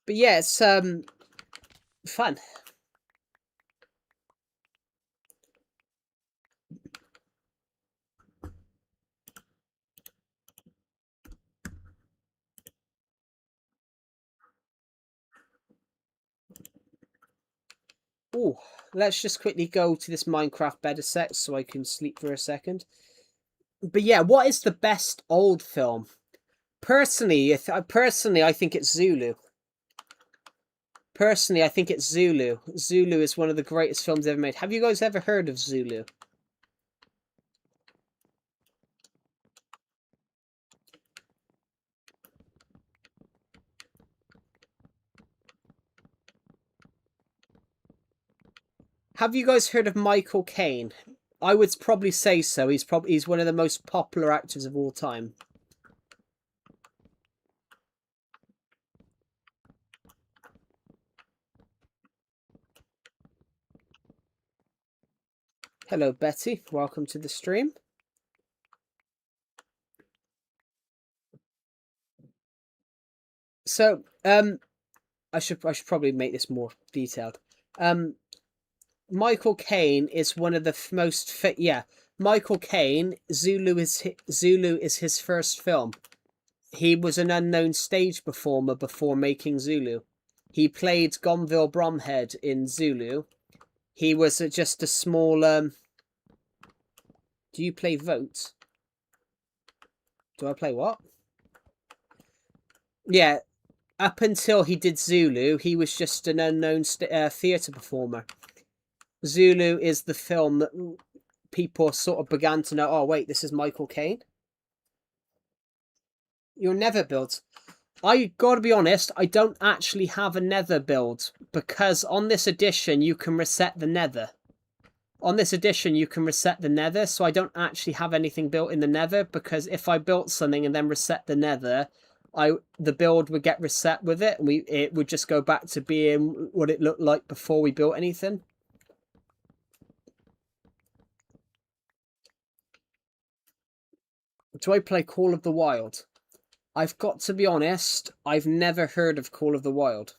but yeah, it's fun. Oh, let's just quickly go to this Minecraft beta set so I can sleep for a second. But yeah, what is the best old film? Personally, I think it's Zulu. Personally, I think it's Zulu. Zulu is one of the greatest films ever made. Have you guys ever heard of Zulu? Have you guys heard of Michael Caine? I would probably say so. He's one of the most popular actors of all time. Hello, Betty. Welcome to the stream. So, I should probably make this more detailed. Michael Caine is one of the most yeah. Michael Caine, Zulu is his first film. He was an unknown stage performer before making Zulu. He played Gonville Bromhead in Zulu. He was just a small. Do you play Vote? Do I play what? Yeah, up until he did Zulu, he was just an unknown theatre performer. Zulu is the film that people sort of began to know, oh, wait, this is Michael Caine. Your nether build. I gotta be honest, I don't actually have a nether build because on this edition you can reset the nether. On this edition you can reset the nether, so I don't actually have anything built in the nether because if I built something and then reset the nether, the build would get reset with it and it would just go back to being what it looked like before we built anything. Do I play Call of the Wild? I've got to be honest, I've never heard of Call of the Wild.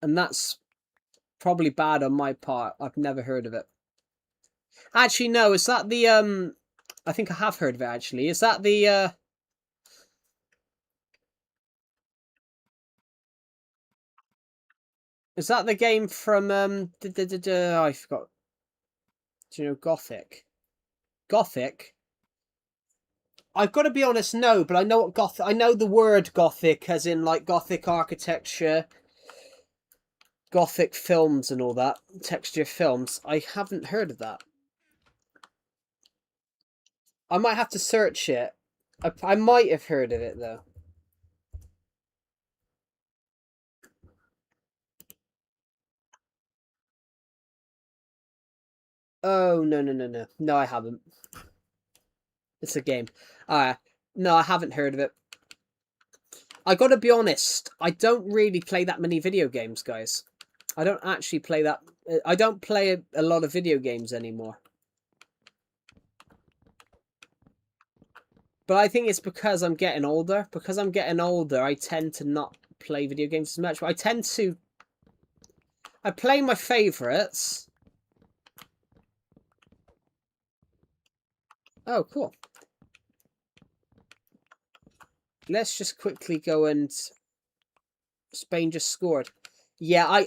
And that's probably bad on my part. I've never heard of it. Actually, no, is that the I think I have heard of it actually. Is that the is that the game from I forgot. Do you know Gothic? Gothic? I've got to be honest, no, but I know what Gothic. I know the word Gothic, as in like Gothic architecture, Gothic films, and all that texture films. I haven't heard of that. I might have to search it. I might have heard of it though. Oh no! I haven't. It's a game. No, I haven't heard of it. I gotta be honest, I don't really play that many video games, guys. I don't actually play that. I don't play a lot of video games anymore. But I think it's because I'm getting older. Because I'm getting older, I tend to not play video games as much. But I tend to I play my favourites. Oh, cool. Let's just quickly go and... Spain just scored. Yeah,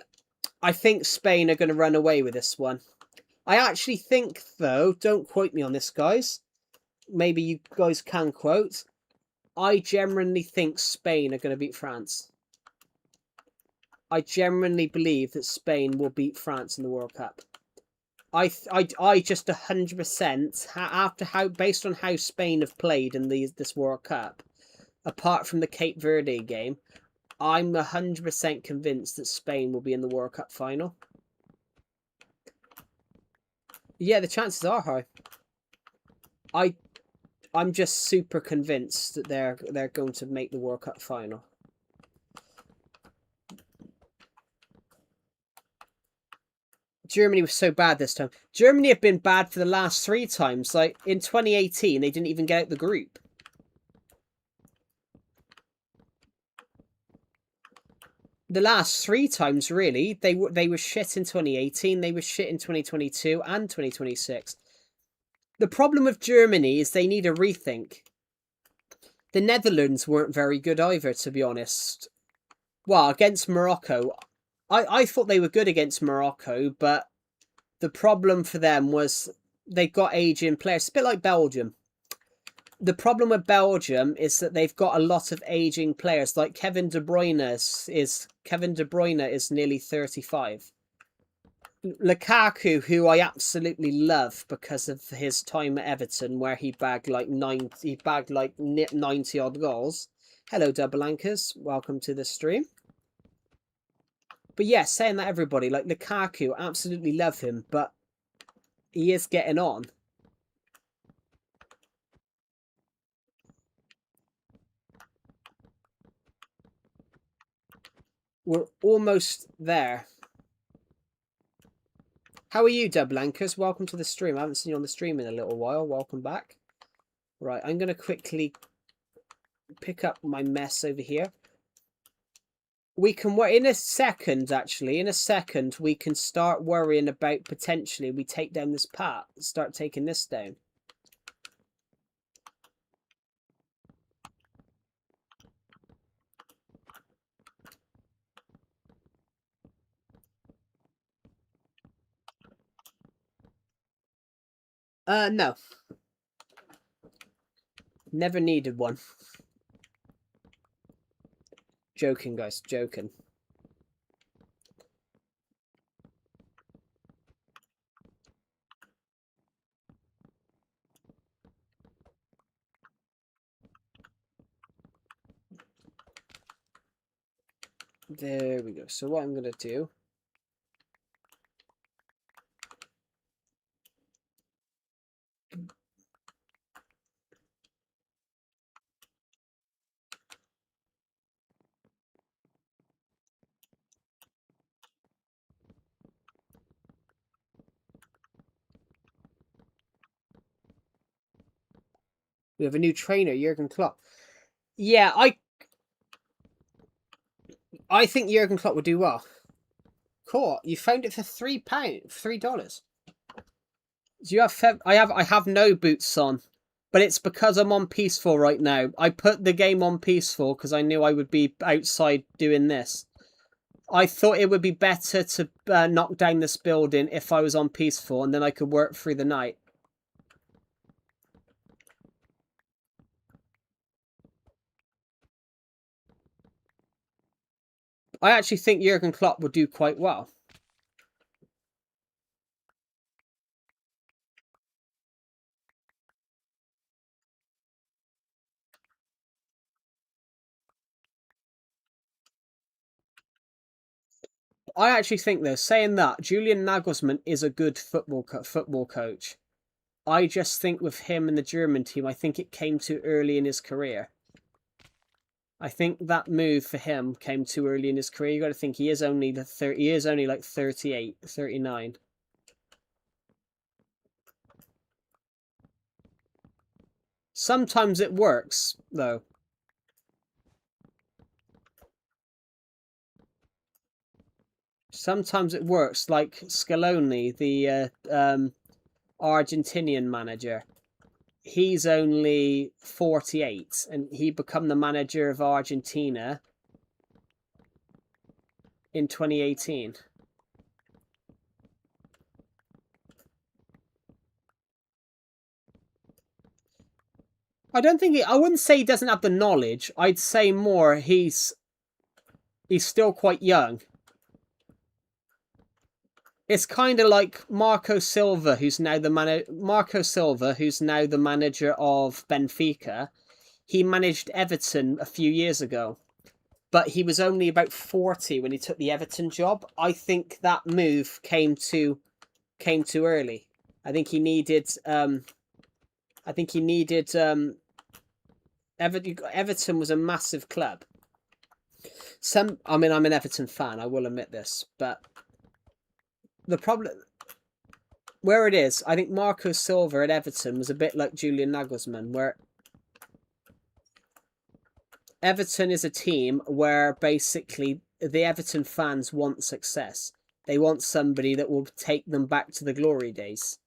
I think Spain are going to run away with this one. I actually think, though, don't quote me on this, guys. Maybe you guys can quote. I genuinely think Spain are going to beat France. I genuinely believe that Spain will beat France in the World Cup. I just 100% after how based on how Spain have played in this World Cup, apart from the Cape Verde game, I'm 100% convinced that Spain will be in the World Cup final. Yeah, the chances are high. I'm just super convinced that they're going to make the World Cup final. Germany was so bad this time. Germany have been bad for the last 3 times. Like in 2018, they didn't even get out the group. The last 3 times, really, they were shit in 2018. They were shit in 2022 and 2026. The problem with Germany is they need a rethink. The Netherlands weren't very good either, to be honest. Well, against Morocco, I thought they were good against Morocco, but the problem for them was they got aging players. It's a bit like Belgium. The problem with Belgium is that they've got a lot of aging players. Like Kevin De Bruyne is nearly 35. Lukaku, who I absolutely love because of his time at Everton, where he bagged like 90 odd goals. Hello, Double Anchors. Welcome to the stream. But yeah, saying that, everybody, like Lukaku, absolutely love him, but he is getting on. We're almost there. How are you, Double Anchors? Welcome to the stream. I haven't seen you on the stream in a little while. Welcome back. Right, I'm going to quickly pick up my mess over here. We can work in a second, actually. In a second, we can start worrying about potentially we take down this part. Start taking this down. No. Never needed one. Joking, guys. Joking. There we go. So what I'm going to do... We have a new trainer, Jurgen Klopp. Yeah, I think Jurgen Klopp would do well. Cool. You found it for £3. $3. Do you have? I have no boots on, but it's because I'm on peaceful right now. I put the game on peaceful because I knew I would be outside doing this. I thought it would be better to knock down this building if I was on peaceful, and then I could work through the night. I actually think Jurgen Klopp would do quite well. I actually think, though, saying that, Julian Nagelsmann is a good football coach. I just think with him and the German team, I think it came too early in his career. I think that move for him came too early in his career. You got to think he is only like 38, 39. Sometimes it works, though. Sometimes it works, like Scaloni, the Argentinian manager. He's only 48, and he became the manager of Argentina in 2018. I don't think I wouldn't say he doesn't have the knowledge. I'd say more he's still quite young. It's kind of like Marco Silva, who's now the manager of Benfica. He managed Everton a few years ago, but he was only about 40 when he took the Everton job. I think that move came too early. I think he needed Everton was a massive club. I mean, I'm an Everton fan, I will admit this, but the problem where it is, I think Marco Silva at Everton was a bit like Julian Nagelsmann, where Everton is a team where basically the Everton fans want success. They want somebody that will take them back to the glory days.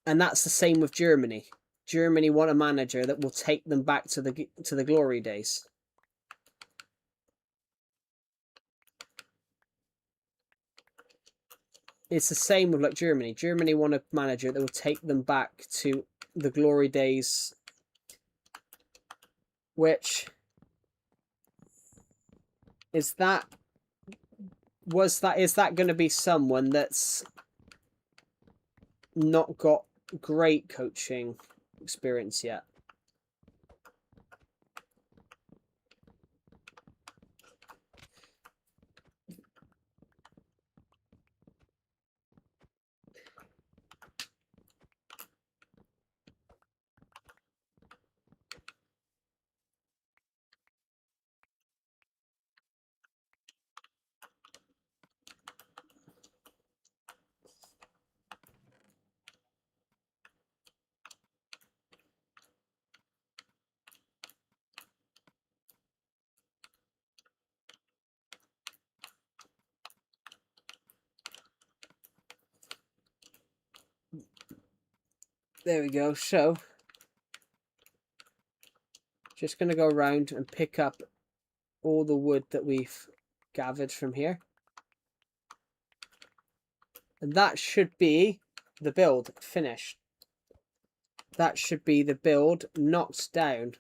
And that's the same with Germany. Germany want a manager that will take them back to the glory days. It's the same with like Germany. Germany want a manager that will take them back to the glory days, which is that going to be someone that's not got great coaching experience yet? There we go. So, just going to go around and pick up all the wood that we've gathered from here. And that should be the build finished. That should be the build knocked down.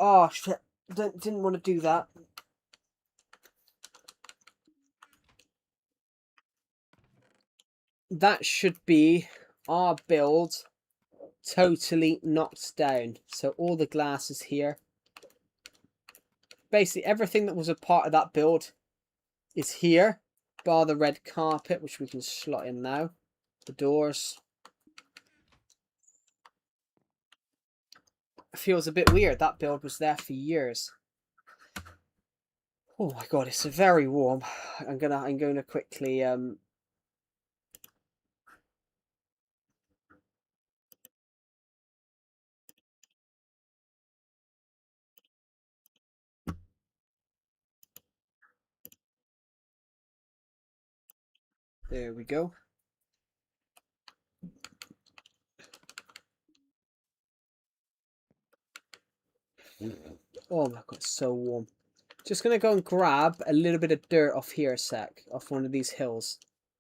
Oh, shit. Didn't want to do that. That should be our build totally knocked down. So all the glass is here. Basically, everything that was a part of that build is here, bar the red carpet, which we can slot in now. The doors. It feels a bit weird. That build was there for years. Oh my god, it's very warm. I'm gonna quickly there we go. Oh my god, it's so warm. Just gonna go and grab a little bit of dirt off here a sec, off one of these hills.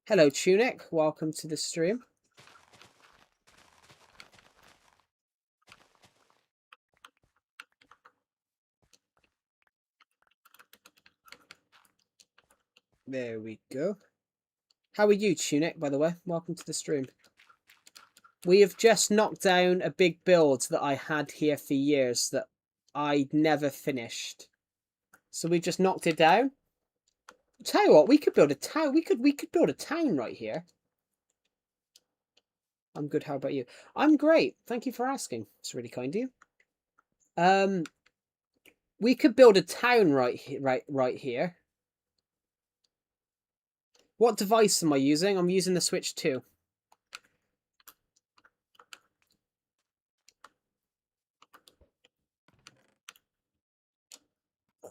Hello, Tunic. Welcome to the stream. There we go. How are you, Tunic, by the way? Welcome to the stream. We have just knocked down a big build that I had here for years that I never finished. So we just knocked it down. Tell you what, we could build a town. We could build a town right here. I'm good. How about you? I'm great. Thank you for asking. It's really kind of you. We could build a town right here. What device am I using? I'm using the Switch 2.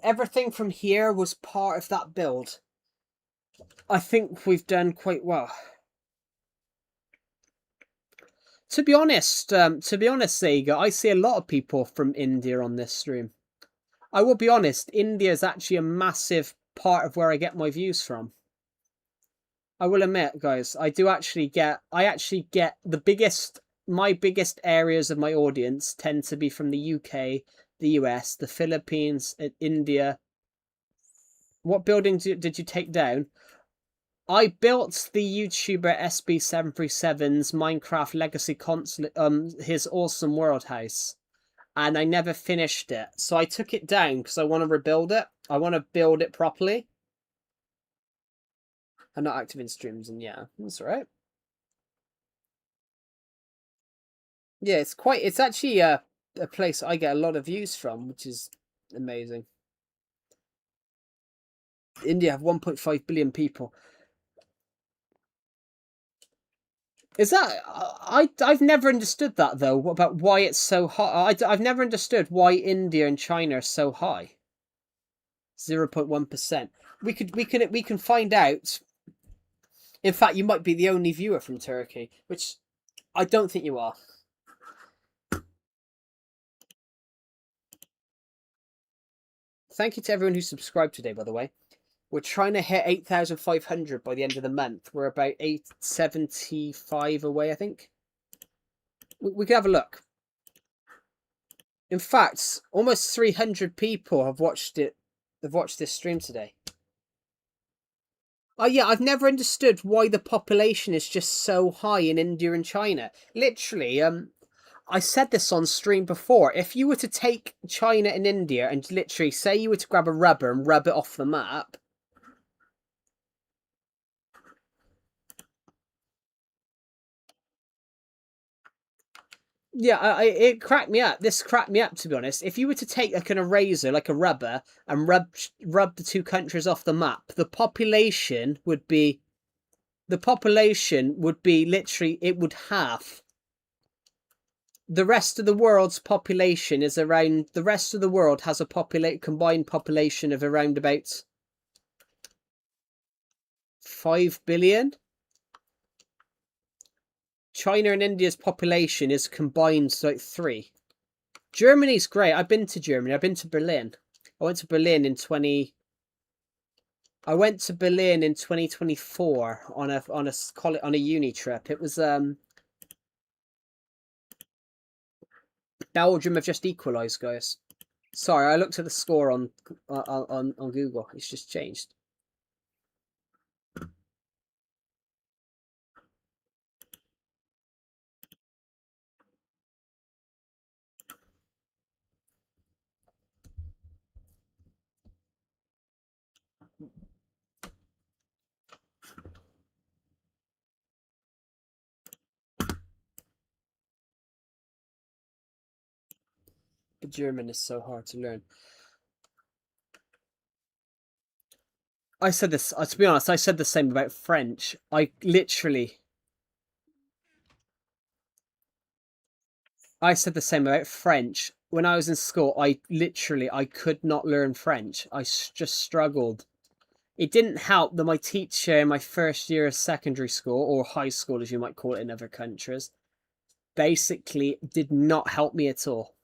everything from here was part of that build. I think we've done quite well. To be honest, Sega, I see a lot of people from India on this stream. I will be honest, India is actually a massive part of where I get my views from. I will admit, guys, I actually get the biggest, my biggest areas of my audience tend to be from the UK, the US, the Philippines, India. What building did you take down? I built the YouTuber SB737's Minecraft Legacy console, his awesome world house, and I never finished it. So I took it down because I want to rebuild it. I want to build it properly. I'm not active in streams, and yeah, that's all right. Yeah, it's actually a place I get a lot of views from, which is amazing. India have 1.5 billion people. Is that I've never understood that though about why it's so high. I've never understood why India and China are so high. 0.1%. We can find out. In fact, you might be the only viewer from Turkey, which I don't think you are. Thank you to everyone who subscribed today, by the way. We're trying to hit 8,500 by the end of the month. We're about 875 away, I think. We can have a look. In fact, almost 300 people have watched it. Have watched this stream today. Oh yeah, I've never understood why the population is just so high in India and China. Literally, I said this on stream before. If you were to take China and India and literally say you were to grab a rubber and rub it off the map. Yeah, it cracked me up. This cracked me up, to be honest. If you were to take like an eraser, like a rubber, and rub the two countries off the map, the population would be literally, it would halve. The rest of the world's population is around. The rest of the world has a combined population of around about 5 billion. China and India's population is combined to like 3. Germany's great. I've been to Germany. I've been to Berlin. I went to Berlin in 2024 on a uni trip. It was Belgium have just equalised, guys. Sorry, I looked at the score on Google. It's just changed. But German is so hard to learn. I said this, to be honest, I said the same about French. I said the same about French. When I was in school, I could not learn French. I just struggled. It didn't help that my teacher in my first year of secondary school, or high school as you might call it in other countries, basically did not help me at all.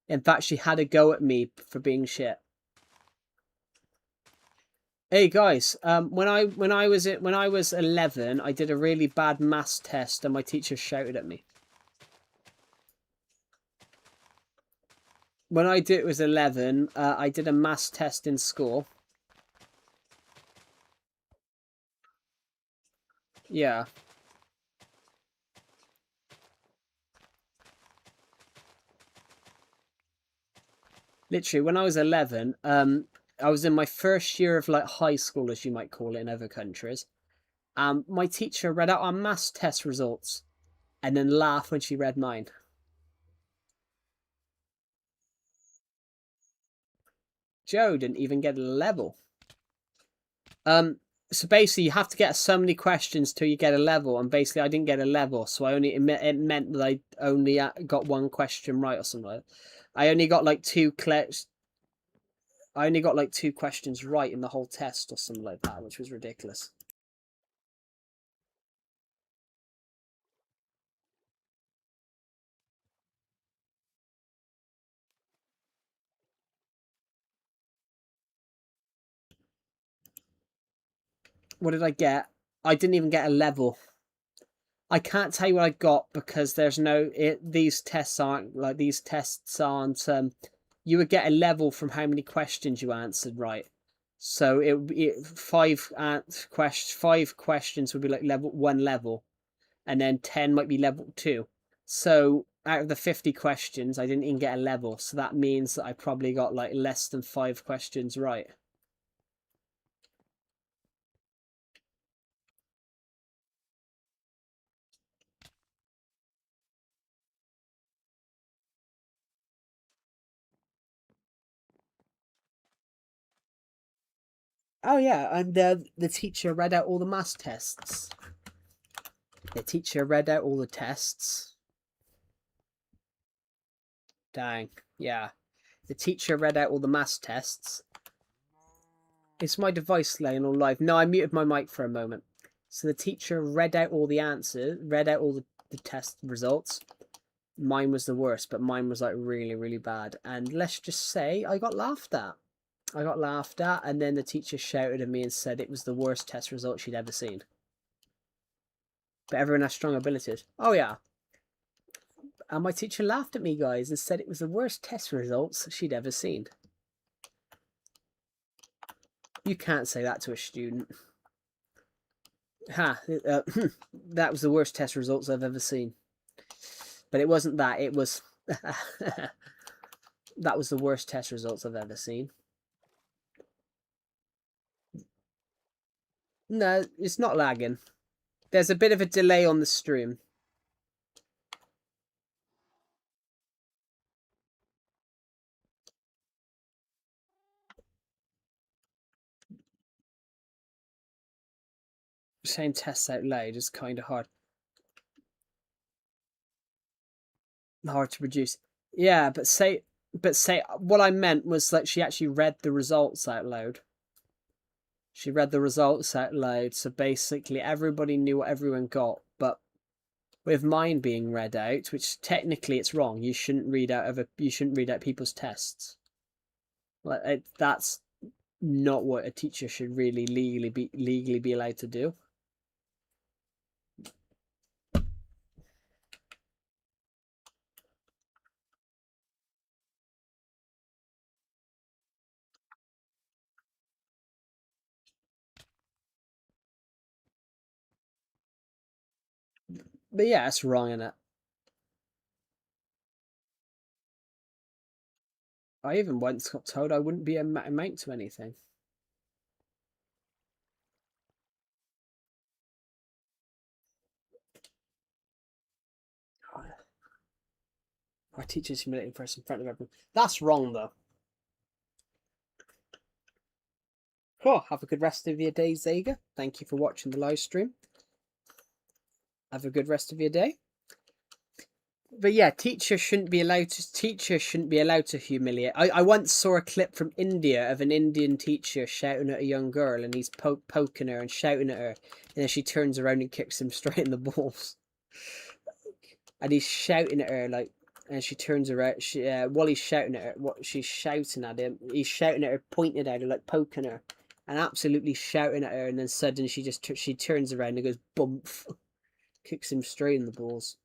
In fact, she had a go at me for being shit. Hey guys, when I was 11, I did a really bad maths test and my teacher shouted at me. When I was 11, I did a maths test in school. Yeah. Literally, when I was 11, I was in my first year of like high school, as you might call it in other countries. My teacher read out our maths test results and then laughed when she read mine. Joe didn't even get a level. So basically, you have to get so many questions till you get a level, and basically, I didn't get a level, so it meant that I only got one question right or something. I only got like 2 clicks. I only got like 2 questions right in the whole test or something like that, which was ridiculous. What did I get? I didn't even get a level. I can't tell you what I got because there's no these tests aren't like these tests aren't you would get a level from how many questions you answered right. So five questions would be like level 1 level, and then 10 might be level 2. So out of the 50 questions, I didn't even get a level. So that means that I probably got like less than 5 questions right. Oh yeah, and the teacher read out all the maths tests. The teacher read out all the tests. Dang, yeah. The teacher read out all the maths tests. Is my device laying all live? No, I muted my mic for a moment. So the teacher read out all the answers, read out all the test results. Mine was the worst, but mine was like really, really bad. And let's just say I got laughed at. I got laughed at, and then the teacher shouted at me and said it was the worst test result she'd ever seen. But everyone has strong abilities. Oh yeah. And my teacher laughed at me, guys, and said it was the worst test results she'd ever seen. You can't say that to a student. Ha, that was the worst test results I've ever seen. But it wasn't that, it was... that was the worst test results I've ever seen. No, it's not lagging. There's a bit of a delay on the stream. Saying tests out loud is kind of hard to produce. Yeah, but say what I meant was that she actually read the results out loud. She read the results out loud, so basically everybody knew what everyone got. But with mine being read out, which technically it's wrong, you shouldn't read out people's tests. Like that's not what a teacher should really legally be allowed to do. But yeah, it's wrong in it. I even once got told I wouldn't be amount to anything. Our teacher's humiliating for us in front of everyone. That's wrong, though. Cool. Have a good rest of your day, Zaga. Thank you for watching the live stream. Have a good rest of your day. But yeah, teachers shouldn't be allowed to humiliate. I once saw a clip from India of an Indian teacher shouting at a young girl, and he's poking her and shouting at her, and then she turns around and kicks him straight in the balls. And he's shouting at her like, and she turns around. While he's shouting at her, what she's shouting at him, he's shouting at her, pointing at her, like poking her, and absolutely shouting at her. And then suddenly she turns around and goes bump, kicks him straight in the balls.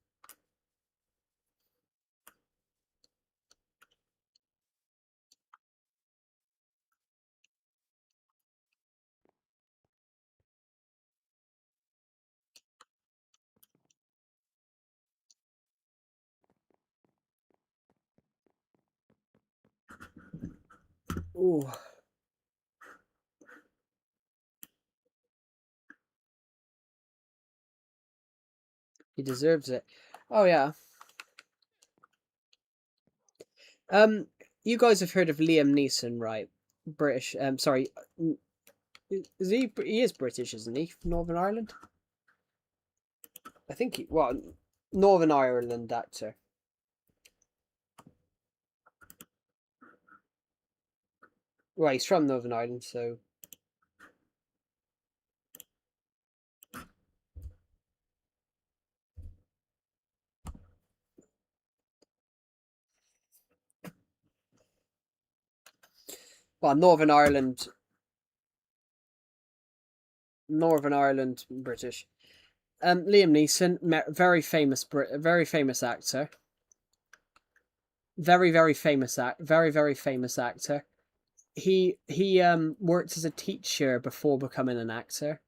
Ooh. He deserves it. Oh yeah. You guys have heard of Liam Neeson, right? British. Sorry. Is he? He is British, isn't he? Northern Ireland. I think he. Well, Northern Ireland actor. Well, he's from Northern Ireland, so... Well, Northern Ireland, British. Liam Neeson, very famous actor. Very famous actor. He worked as a teacher before becoming an actor,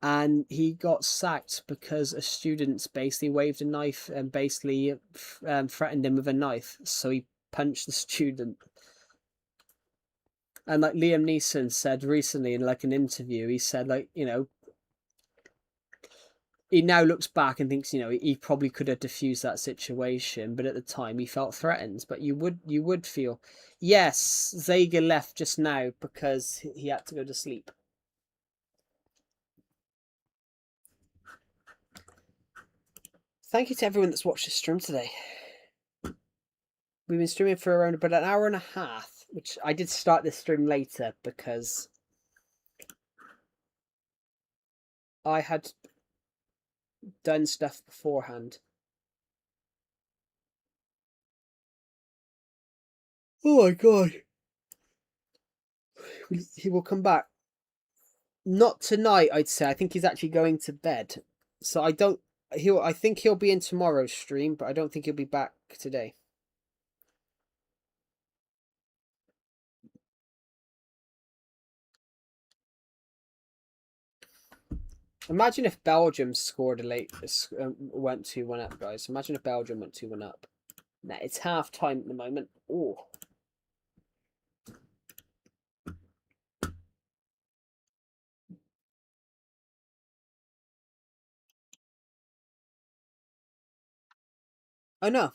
and he got sacked because a student basically waved a knife and basically threatened him with a knife, so he punched the student. And like Liam Neeson said recently in like an interview, he said, like, you know, he now looks back and thinks, you know, he probably could have diffused that situation, but at the time he felt threatened. But you would feel, yes, Zager left just now because he had to go to sleep. Thank you to everyone that's watched this stream today. We've been streaming for around about an hour and a half, which I did start this stream later because I had done stuff beforehand. Oh my god. He will come back. Not tonight, I'd say. I think he's actually going to bed. So I think he'll be in tomorrow's stream, but I don't think he'll be back today. Imagine if Belgium scored a late, went 2-1 up, guys. Imagine if Belgium went 2-1 up. Nah, it's half time at the moment. Oh. I know.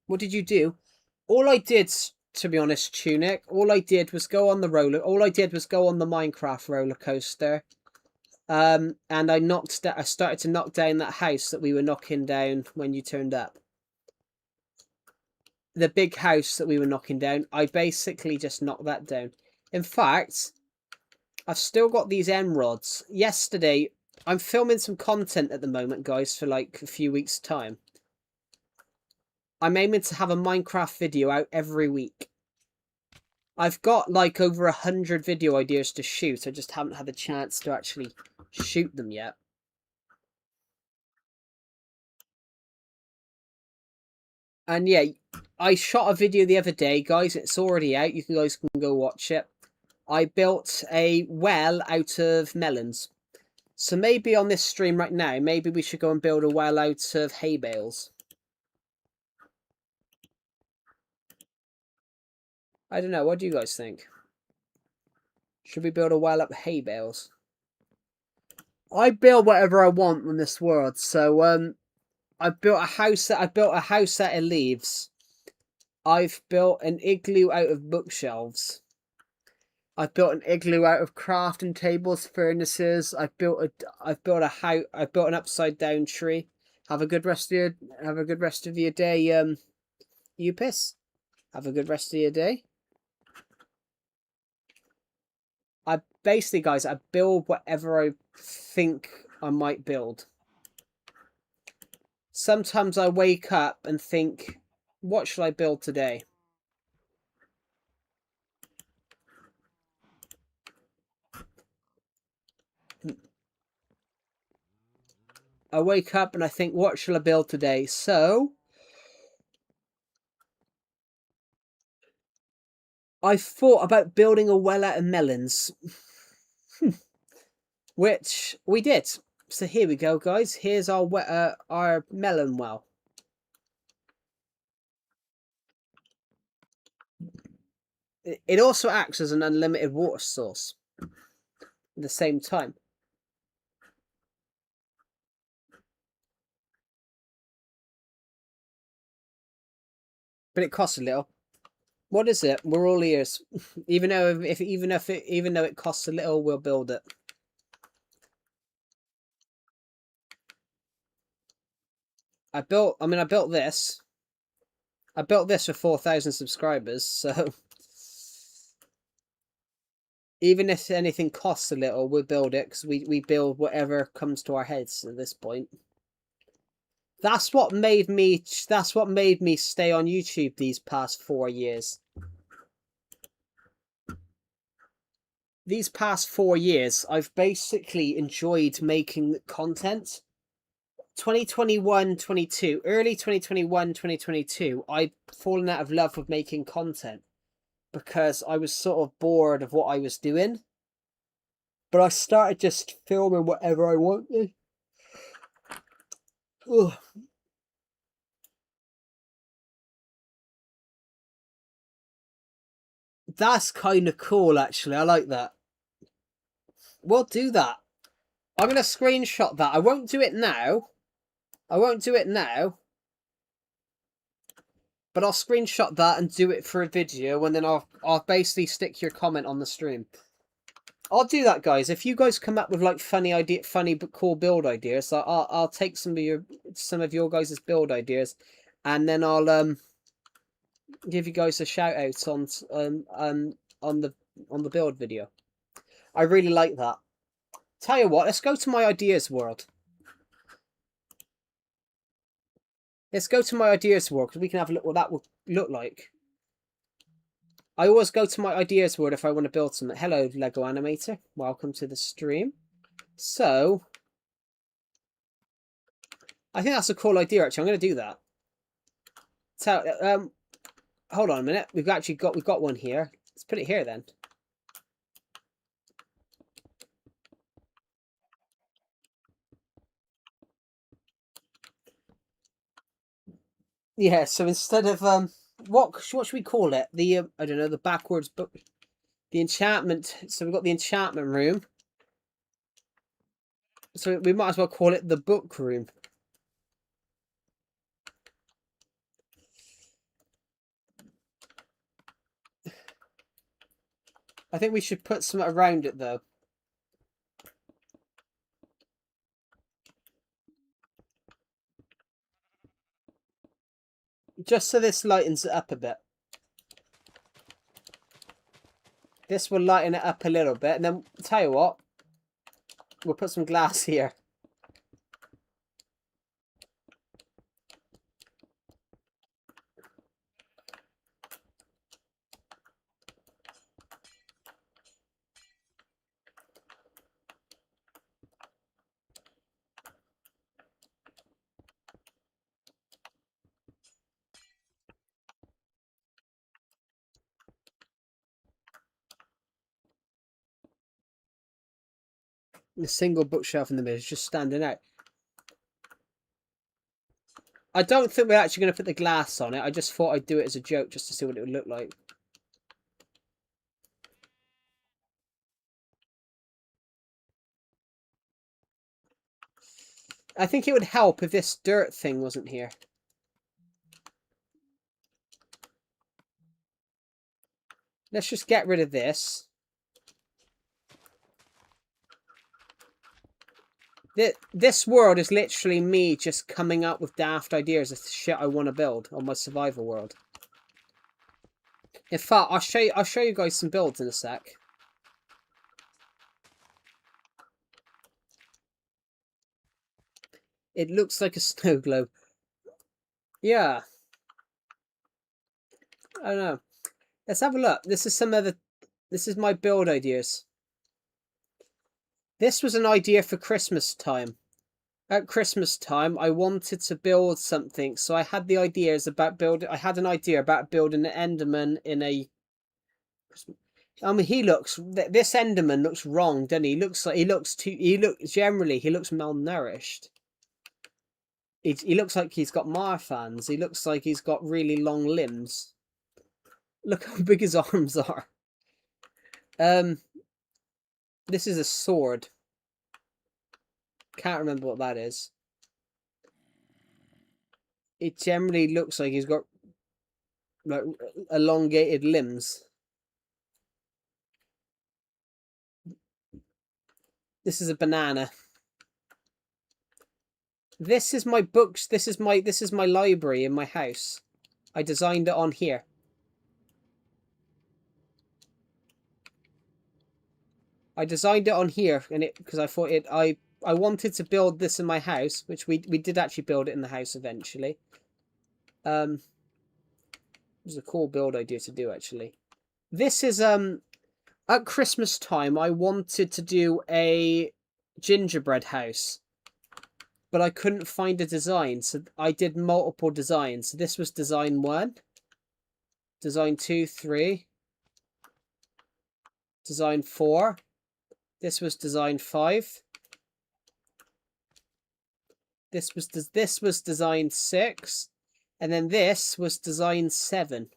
What did you do? All I did, to be honest, Tunic, all I did was go on the Minecraft roller coaster. And I started to knock down that house that we were knocking down when you turned up. The big house that we were knocking down, I basically just knocked that down. In fact, I've still got these emeralds. Yesterday, I'm filming some content at the moment, guys, for like a few weeks' time. I'm aiming to have a Minecraft video out every week. I've got like over 100 video ideas to shoot. I just haven't had the chance to actually shoot them yet. And yeah, I shot a video the other day, guys. It's already out. You guys can go watch it. I built a well out of melons. So maybe on this stream right now, maybe we should go and build a well out of hay bales. I don't know. What do you guys think? Should we build a well up hay bales? I build whatever I want in this world. So I built a house out of leaves. I've built an igloo out of bookshelves. I've built an igloo out of crafting tables, furnaces. I've built an upside down tree. Have a good rest of your day. You piss. Have a good rest of your day. I basically, guys, I build whatever I think I might build. Sometimes I wake up and think, what should I build today? I wake up and I think, what shall I build today? So I thought about building a well out of melons. Which we did. So here we go, guys. Here's our melon well. It also acts as an unlimited water source at the same time. But it costs a little. What is it? We're all ears. Even though it costs a little, we'll build it. I built this. I built this for 4,000 subscribers, so Even if anything costs a little, we'll build it because we build whatever comes to our heads at this point. That's what made me stay on YouTube these past 4 years. These past 4 years, I've basically enjoyed making content. 2021, 22, early 2021, 2022, I've fallen out of love with making content because I was sort of bored of what I was doing. But I started just filming whatever I wanted. Ugh. That's kind of cool, actually. I like that. We'll do that. I'm going to screenshot that. I won't do it now. But I'll screenshot that and do it for a video, and then I'll basically stick your comment on the stream. I'll do that, guys. If you guys come up with like funny but cool build ideas, I'll take some of your guys' build ideas, and then I'll give you guys a shout out on the build video. I really like that. Tell you what, let's go to my ideas world. Let's go to my ideas world because we can have a look what that will look like. I always go to my ideas world if I want to build something. Hello, Lego Animator. Welcome to the stream. So, I think that's a cool idea. Actually, I'm going to do that. So, hold on a minute. We've got one here. Let's put it here then. Yeah. So instead of what should we call it? The I don't know, the backwards book, the enchantment. So we've got the enchantment room. So we might as well call it the book room. I think we should put something around it though. Just so this lightens it up a bit. This will lighten it up a little bit, and then tell you what, we'll put some glass here. The single bookshelf in the middle is just standing out. I don't think we're actually going to put the glass on it. I just thought I'd do it as a joke just to see what it would look like. I think it would help if this dirt thing wasn't here. Let's just get rid of this. This world is literally me just coming up with daft ideas of shit I want to build on my survival world. In fact, I'll show you guys some builds in a sec. It looks like a snow globe. Yeah. I don't know. Let's have a look. This is my build ideas. This was an idea for Christmas time. At Christmas time, I wanted to build something, so I had the ideas about building. I had an idea about building an Enderman in a. I mean, this Enderman looks wrong, doesn't he? He looks malnourished. He looks like he's got Marfans. He looks like he's got really long limbs. Look how big his arms are. This is a sword. Can't remember what that is. It generally looks like he's got like elongated limbs. This is a banana. This is my books. This is my library in my house. I designed it on here. I designed it on here, and because I thought I wanted to build this in my house, which we did actually build it in the house eventually. It was a cool build idea to do actually. This is at Christmas time I wanted to do a gingerbread house, but I couldn't find a design, so I did multiple designs. So this was design 1, design 2, 3, design 4. This was design 5. This was design 6, and then this was design 7.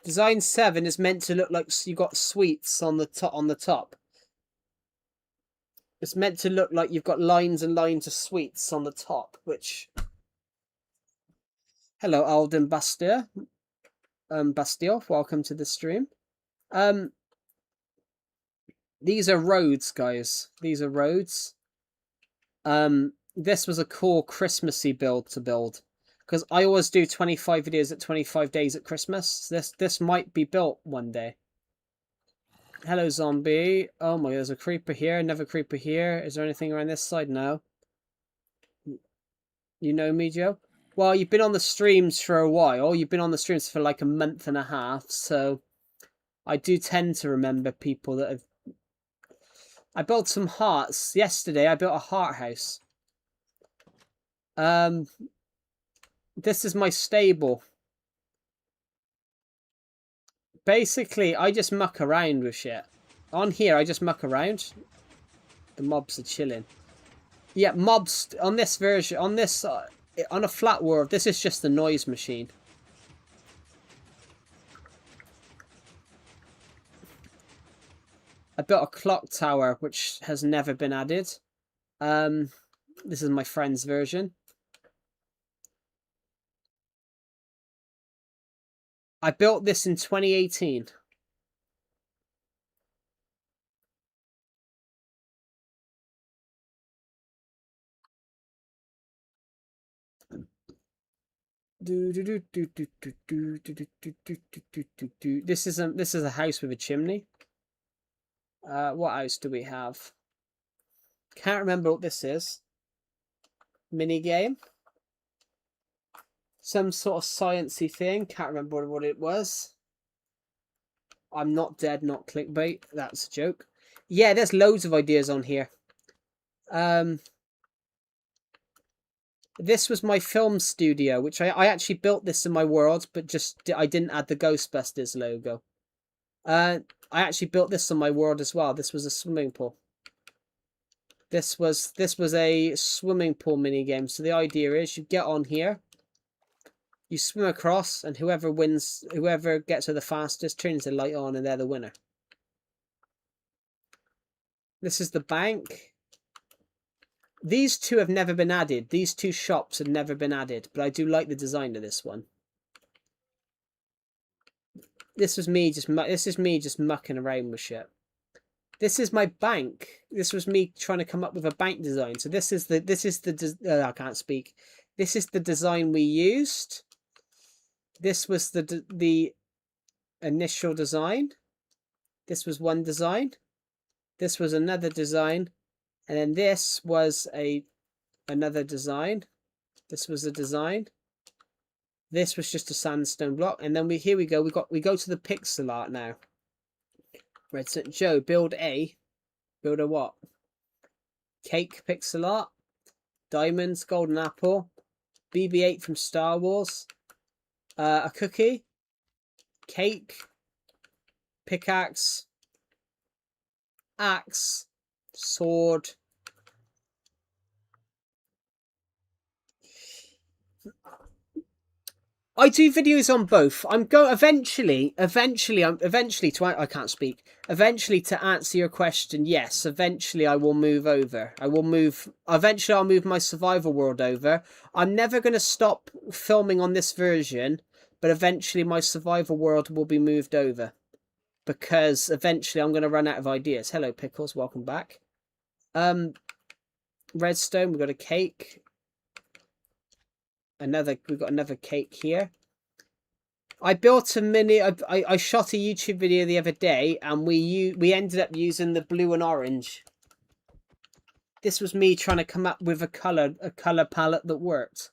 Design 7 is meant to look like you got sweets on the top. It's meant to look like you've got lines and lines of sweets on the top, which... Hello, Alden Bastille. Bastille, welcome to the stream. These are roads, guys. These are roads. This was a cool Christmassy build to build, because I always do 25 videos at 25 days at Christmas. This might be built one day. Hello, zombie. Oh my, there's a creeper here, another creeper here. Is there anything around this side? No. You know me, Joe? Well, you've been on the streams for a while. You've been on the streams for like a month and a half, so I do tend to remember people that have... I built some hearts. Yesterday, I built a heart house. This is my stable. Basically, I just muck around with shit. On here, I just muck around. The mobs are chilling. Yeah, mobs on this version, on this, on a flat world, this is just the noise machine. I built a clock tower, which has never been added. This is my friend's version. I built this in 2018. This is a house with a chimney. What house do we have? Can't remember what this is. Mini game. Some sort of sciencey thing. Can't remember what it was. I'm not dead, not clickbait. That's a joke. Yeah, there's loads of ideas on here. This was my film studio, which I actually built this in my world, but just I didn't add the Ghostbusters logo. I actually built this on my world as well. This was a swimming pool. This was a swimming pool mini game. So the idea is you get on here, you swim across, and whoever wins, whoever gets there the fastest, turns the light on, and they're the winner. This is the bank. These two have never been added. These two shops have never been added, but I do like the design of this one. This is me just mucking around with shit. This is my bank. This was me trying to come up with a bank design. So this is the I can't speak. This is the design we used. This was the initial design. This was one design. This was another design. And then this was another design. This was a design. This was just a sandstone block. And then here we go. We go to the pixel art now. Redstone Joe, build a what? Cake pixel art. Diamonds, golden apple. BB-8 from Star Wars. A cookie. Cake. Pickaxe. Axe. Sword. I do videos on both. I'm going eventually to I can't speak. Eventually to answer your question, yes, eventually I will move over. Eventually I'll move my survival world over. I'm never going to stop filming on this version, but eventually my survival world will be moved over. Because eventually I'm going to run out of ideas. Hello Pickles, welcome back. Redstone, we've got a cake. We've got another cake here. I built a mini. I shot a YouTube video the other day, and we ended up using the blue and orange. This was me trying to come up with a color palette that worked.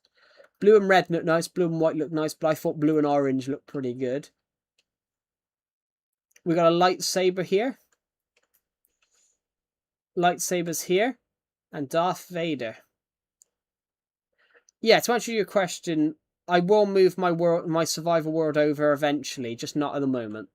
Blue and red looked nice. Blue and white looked nice, but I thought blue and orange looked pretty good. We got a lightsaber here. Lightsabers here, and Darth Vader. Yeah, to answer your question, I will move my survival world over eventually, just not at the moment.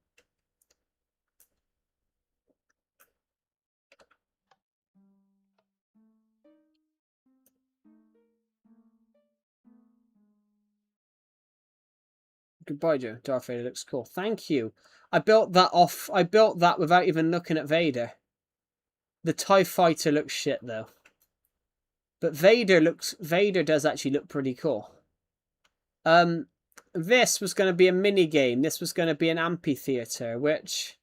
Goodbye, Joe. Darth Vader looks cool. Thank you. I built that without even looking at Vader. The TIE Fighter looks shit though. But Vader does actually look pretty cool. This was going to be a mini game. This was going to be an amphitheater, which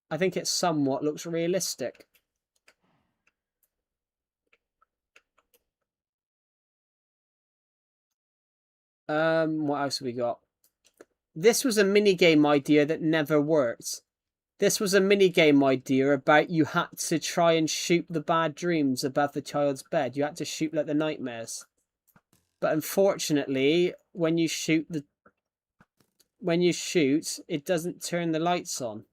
I think it somewhat looks realistic. What else have we got? This was a mini game idea that never worked. This was a mini game idea about you had to try and shoot the bad dreams above the child's bed. You had to shoot like the nightmares. But unfortunately, when you shoot, it doesn't turn the lights on.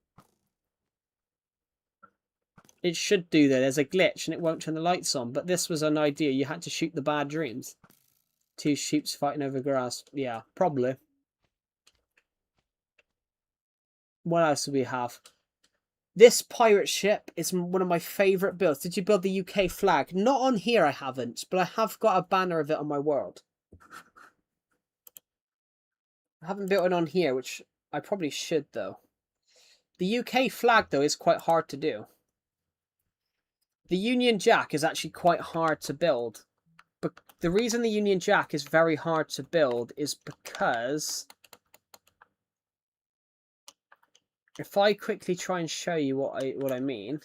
It should do that. There's a glitch and it won't turn the lights on. But this was an idea. You had to shoot the bad dreams. Two sheeps fighting over grass. Yeah, probably. What else do we have? This pirate ship is one of my favourite builds. Did you build the UK flag? Not on here, I haven't. But I have got a banner of it on my world. I haven't built it on here, which I probably should, though. The UK flag, though, is quite hard to do. The Union Jack is actually quite hard to build. But the reason the Union Jack is very hard to build is because if I quickly try and show you what I mean.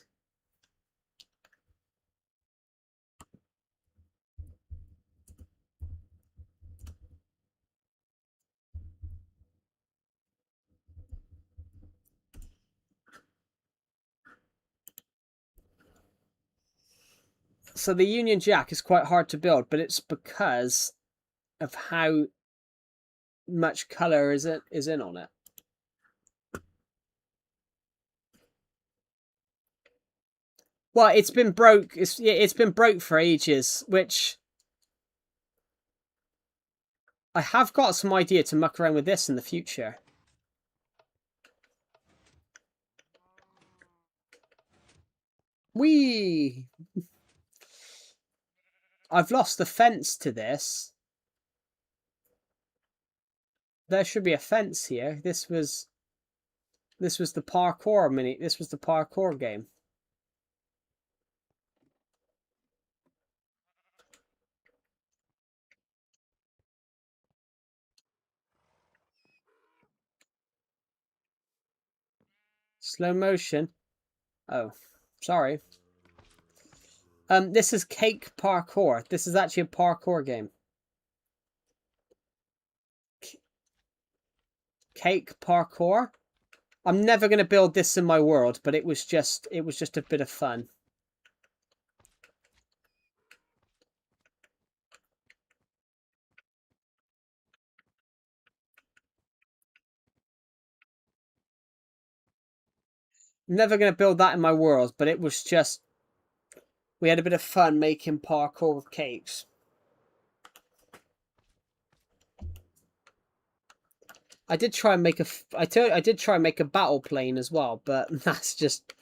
So the Union Jack is quite hard to build, but it's because of how much color is in on it. Well, it's been broke. It's been broke for ages, which I have got some idea to muck around with this in the future. Whee! I've lost the fence to this. There should be a fence here. This was the parkour mini. This was the parkour game. Slow motion. Oh, sorry. This is cake parkour. This is actually a parkour game. Cake parkour. I'm never going to build this in my world, but it was just a bit of fun. Never going to build that in my world, but it was just, we had a bit of fun making parkour with cakes. I did try and make I did try and make a battle plane as well, but that's just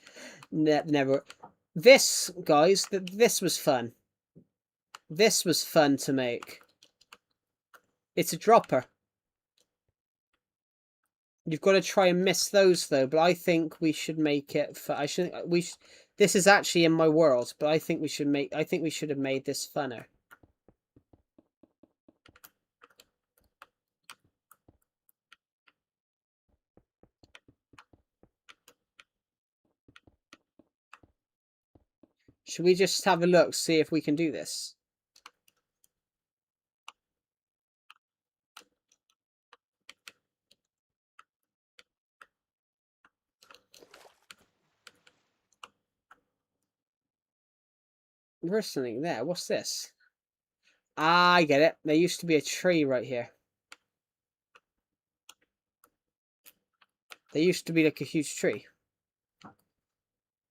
never. This, guys, this was fun. This was fun to make. It's a dropper. You've got to try and miss those though, but I think we should make it for this is actually in my world, but I think we should have made this funner. Should we just have a look, see if we can do this? There's something there. What's this? Ah, I get it. There used to be a tree right here. There used to be like a huge tree. Are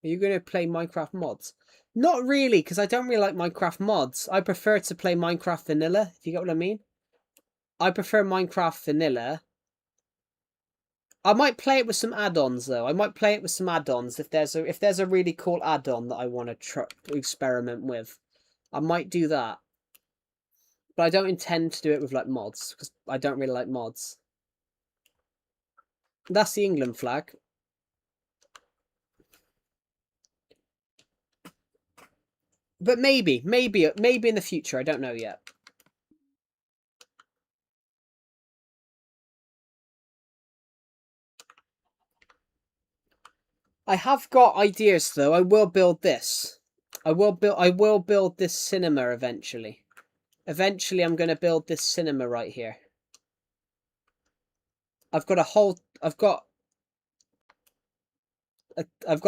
you going to play Minecraft mods? Not really, because I don't really like Minecraft mods. I prefer to play Minecraft vanilla, if you get what I mean. I prefer Minecraft vanilla. I might play it with some add-ons though. I might play it with some add-ons if there's a really cool add-on that I want to experiment with. I might do that. But I don't intend to do it with like mods because I don't really like mods. That's the England flag. But maybe in the future. I don't know yet. I have got ideas though. I will build this. I will build this cinema eventually. Eventually I'm going to build this cinema right here. I've got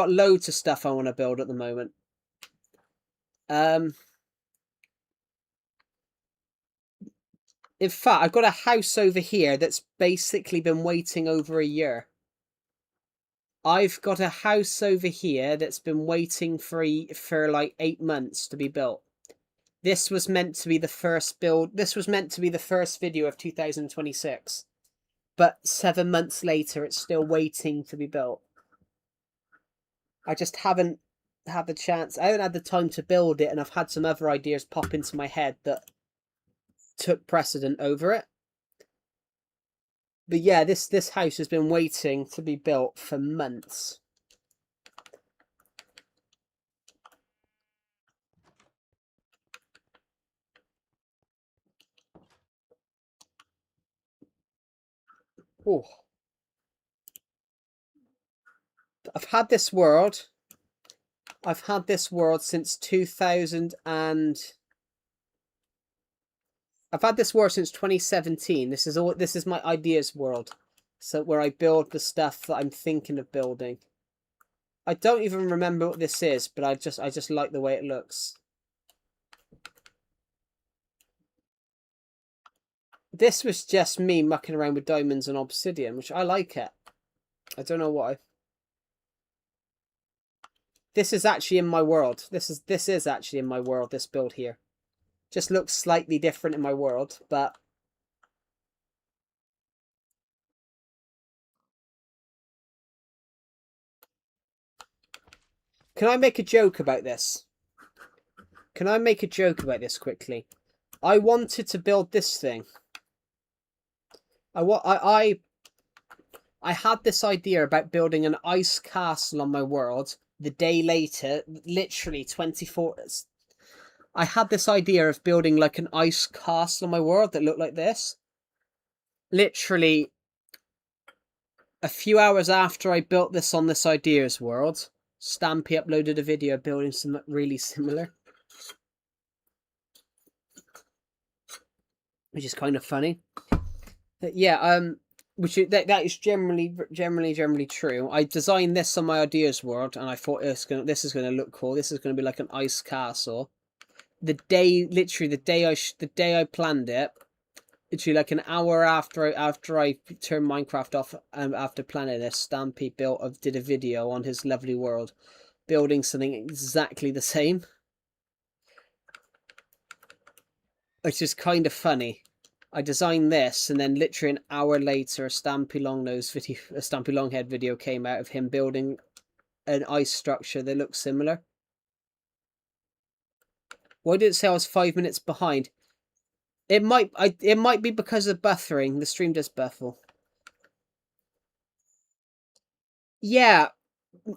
loads of stuff I want to build at the moment. In fact, I've got a house over here that's basically been waiting over a year. I've got a house over here that's been waiting for like 8 months to be built. This was meant to be the first build. This was meant to be the first video of 2026. But 7 months later, it's still waiting to be built. I just haven't had the chance. I haven't had the time to build it, and I've had some other ideas pop into my head that took precedent over it. But yeah, this house has been waiting to be built for months. Oh, I've had this world. I've had this world since 2000 and I've had this world since 2017. This is my ideas world. So where I build the stuff that I'm thinking of building. I don't even remember what this is, but I just like the way it looks. This was just me mucking around with diamonds and obsidian, which I like it. I don't know why. This is actually in my world. This is actually in my world, this build here. Just looks slightly different in my world, but can I make a joke about this? Can I make a joke about this quickly? I wanted to build this thing. I had this idea about building an ice castle on my world. The day later, literally 24. I had this idea of building like an ice castle on my world that looked like this. Literally, a few hours after I built this on this ideas world, Stampy uploaded a video building something really similar, which is kind of funny. Yeah, that is generally true. I designed this on my ideas world, and I thought this is gonna look cool. This is gonna be like an ice castle. Literally the day I planned it, literally like an hour after I turned Minecraft off, after planning this, Stampy did a video on his lovely world, building something exactly the same, which is kind of funny. I designed this, and then literally an hour later, a Stampy Longhead video came out of him building an ice structure that looks similar. Why did it say I was 5 minutes behind? It might be because of buffering. The stream does buffer. Yeah,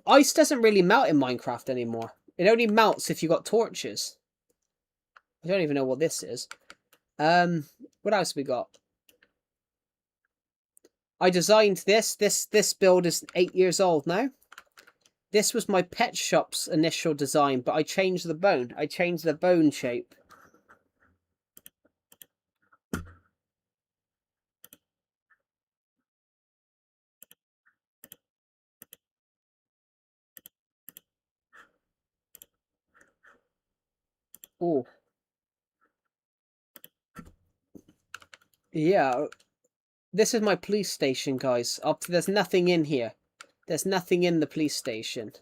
ice doesn't really melt in Minecraft anymore. It only melts if you got torches. I don't even know what this is. What else we got? I designed this. This build is 8 years old now. This was my pet shop's initial design, but I changed the bone. I changed the bone shape. Oh. Yeah. This is my police station, guys. There's nothing in here. There's nothing in the police station.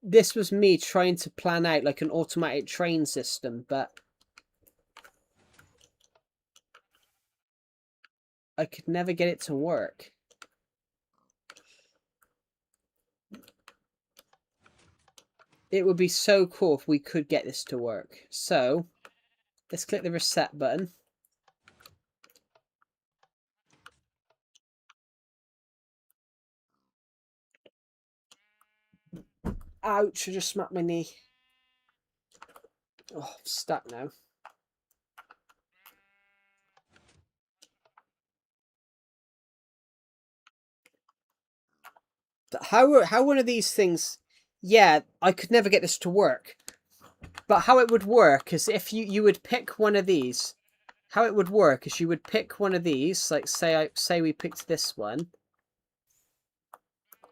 This was me trying to plan out like an automatic train system, but I could never get it to work. It would be so cool if we could get this to work. So, let's click the reset button. Ouch, I just smacked my knee. Oh, I'm stuck now. How one of these things... Yeah, I could never get this to work. But how it would work is if you would pick one of these. How it would work is you would pick one of these, like say we picked this one.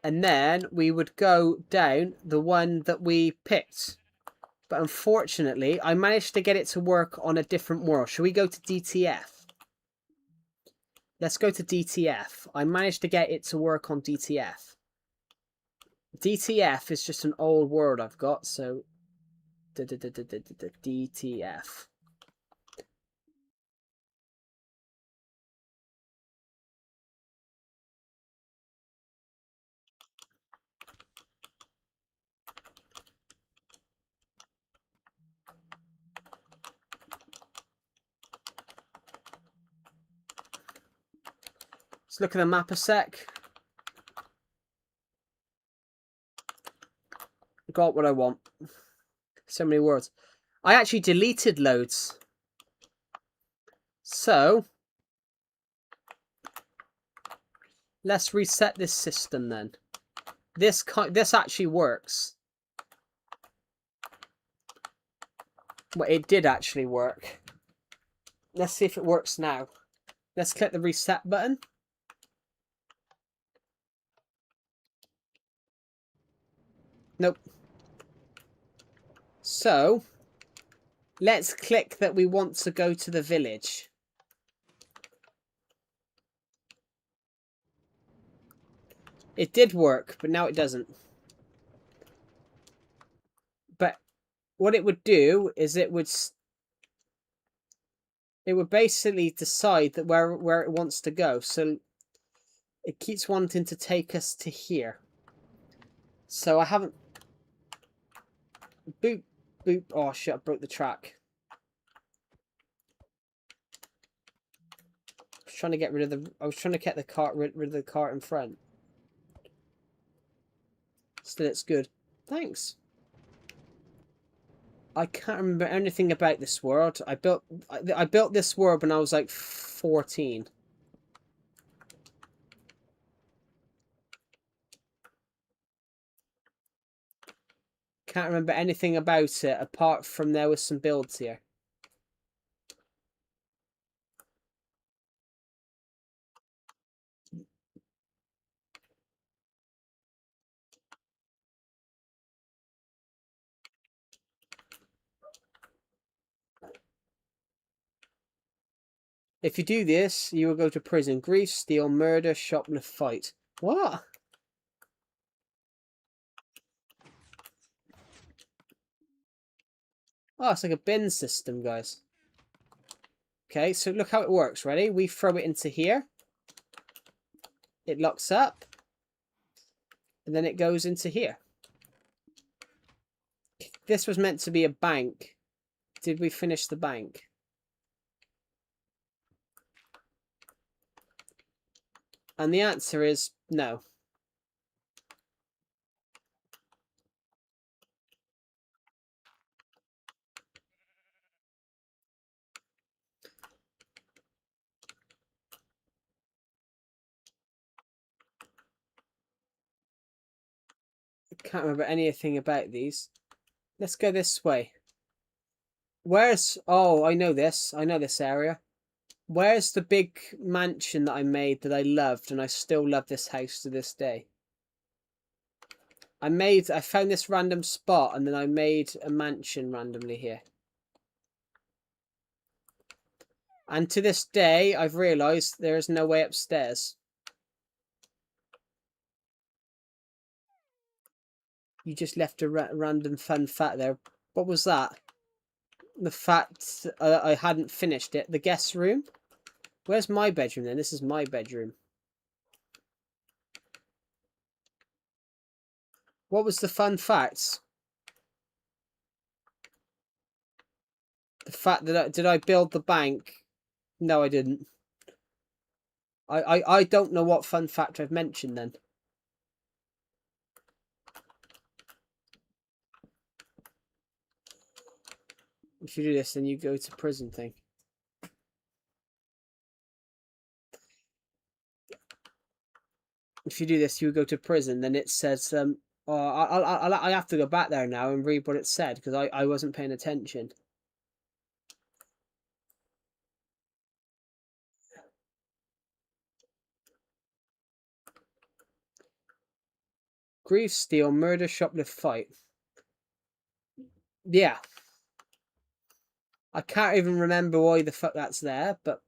And then we would go down the one that we picked. But unfortunately, I managed to get it to work on a different world. Shall we go to DTF? Let's go to DTF. I managed to get it to work on DTF. DTF is just an old world I've got, so... DTF. Let's look at the map a sec. Got what I want. So many words. I actually deleted loads. So, let's reset this system then. This actually works. Well, it did actually work. Let's see if it works now. Let's click the reset button. Nope. So, let's click that we want to go to the village. It did work, but now it doesn't. But what it would do is it would basically decide that where it wants to go. So it keeps wanting to take us to here. So I haven't... Boop, boop. Oh shit, I broke the track. I was trying to get rid of the... I was trying to get the cart rid of the cart in front. Still, it's good. Thanks. I can't remember anything about this world. I built this world when I was like 14. Can't remember anything about it apart from there was some builds here. If you do this, you will go to prison. Grief, steal, murder, shoplift, fight. What? Oh, it's like a bin system, guys. Okay, so look how it works. Ready? We throw it into here. It locks up. And then it goes into here. This was meant to be a bank. Did we finish the bank? And the answer is no. I can't remember anything about these. Let's go this way. Where's... Oh, I know this. I know this area. Where's the big mansion that I made that I loved, and I still love this house to this day? I found this random spot and then I made a mansion randomly here. And to this day, I've realised there is no way upstairs. You just left a random fun fact there. What was that? The fact I hadn't finished it. The guest room? Where's my bedroom then? This is my bedroom. What was the fun facts? The fact that did I build the bank? No, I didn't. I don't know what fun fact I've mentioned then. If you do this, then you go to prison thing. If you do this, you go to prison. Then it says, oh, I have to go back there now and read what it said because I wasn't paying attention. Grief, steal, murder, shoplift, fight. Yeah. I can't even remember why the fuck that's there, but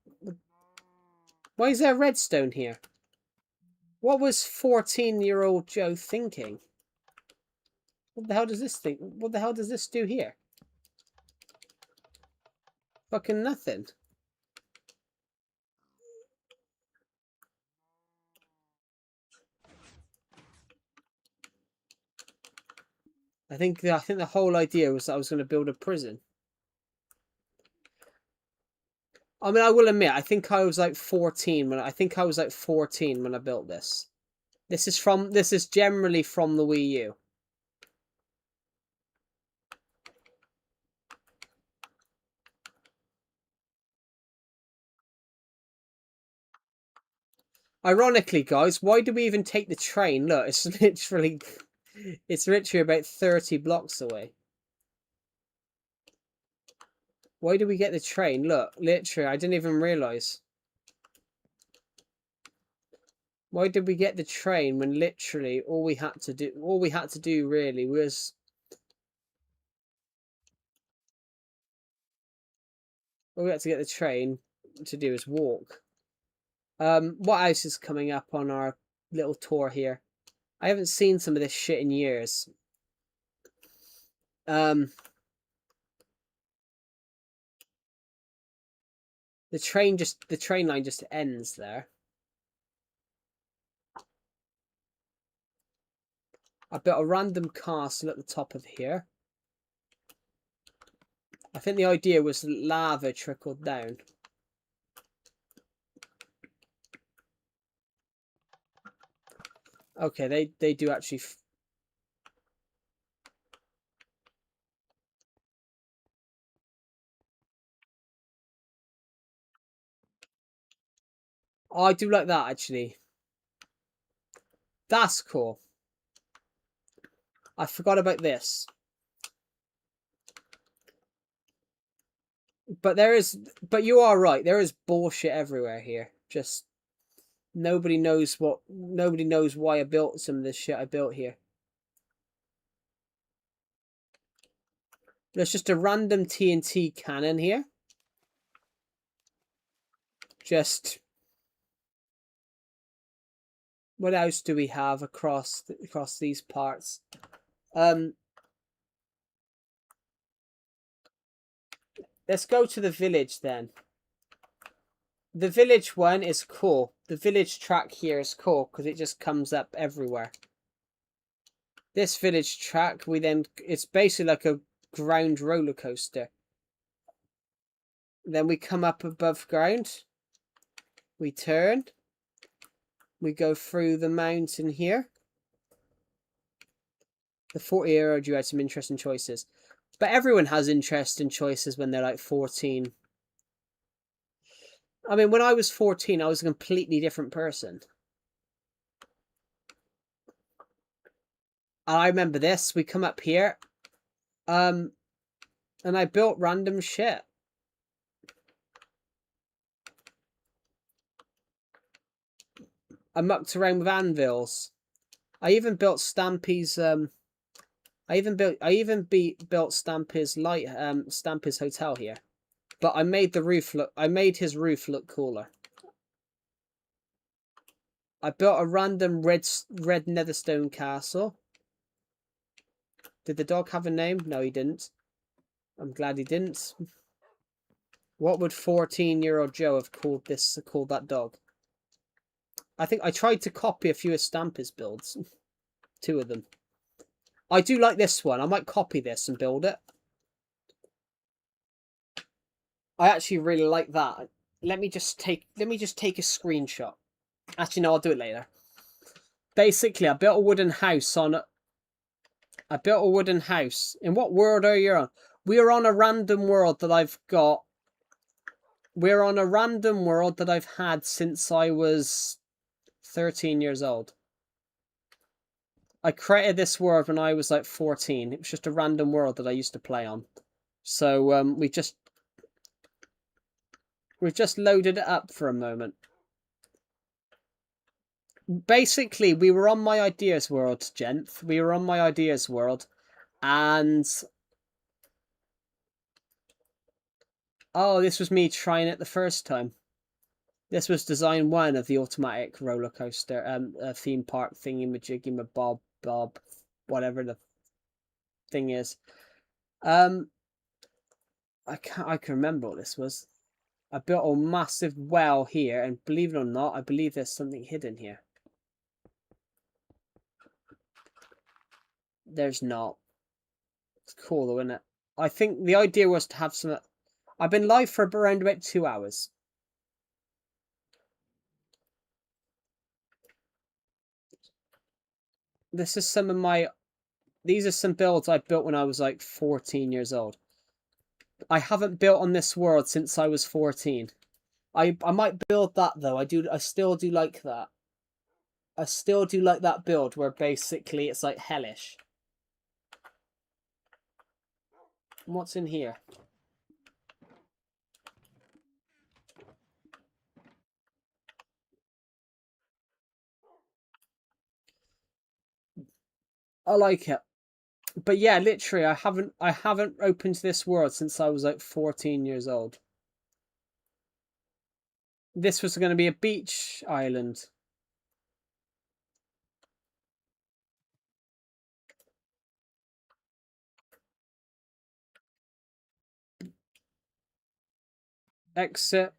why is there redstone here? What was 14-year-old Joe thinking? What the hell does this thing? What the hell does this do here? Fucking nothing. I think the whole idea was that I was going to build a prison. I mean, I will admit, I think I was like 14 when I built this. This is generally from the Wii U. Ironically, guys, why do we even take the train? Look, it's literally about 30 blocks away. Why do we get the train? Look, literally, I didn't even realise. Why did we get the train when literally all we had to do really was all we had to get the train to do is walk. What else is coming up on our little tour here? I haven't seen some of this shit in years. The train line just ends there. I built a random castle at the top of here. I think the idea was lava trickled down. Okay, they do actually. Oh, I do like that actually. That's cool. I forgot about this. But you are right. There is bullshit everywhere here. Just nobody knows why I built some of this shit I built here. There's just a random TNT cannon here. Just what else do we have across these parts? Let's go to the village then. The village one is cool. The village track here is cool because it just comes up everywhere. This village track, it's basically like a ground roller coaster. Then we come up above ground. We turn. We go through the mountain here. The 40-year-old, you had some interesting choices. But everyone has interesting choices when they're like 14. I mean, when I was 14, I was a completely different person. I remember this. We come up here. And I built random shit. I mucked around with anvils. I even built Stampy's built Stampy's hotel here. But I made his roof look cooler. I built a random red netherstone castle. Did the dog have a name? No, he didn't. I'm glad he didn't. What would 14-year-old Joe have called that dog? I think I tried to copy a few of Stampy's builds. 2 of them. I do like this one. I might copy this and build it. I actually really like that. Let me just take a screenshot. Actually, no, I'll do it later. Basically, I built a wooden house on. I built a wooden house. In what world are you on? We are on a random world that I've got. We're on a random world that I've had since I was 13 years old. I created this world when I was like 14. It was just a random world that I used to play on. So we've just loaded it up for a moment. Basically, we were on my ideas world, gent. We were on my ideas world, and oh, this was me trying it the first time. This was design 1 of the automatic roller coaster, theme park thingy bob, whatever the thing is. I can remember what this was. I built a massive well here, and believe it or not, I believe there's something hidden here. There's not. It's cool though, isn't it? I think the idea was to have some. I've been live for around about 2 hours. This is some of my. These are some builds I built when I was like 14 years old. I haven't built on this world since I was 14. I might build that though. I still do like that. I still do like that build where basically it's like hellish. What's in here? I like it. But yeah, literally I haven't opened this world since I was like 14 years old. This was going to be a beach island. Exit.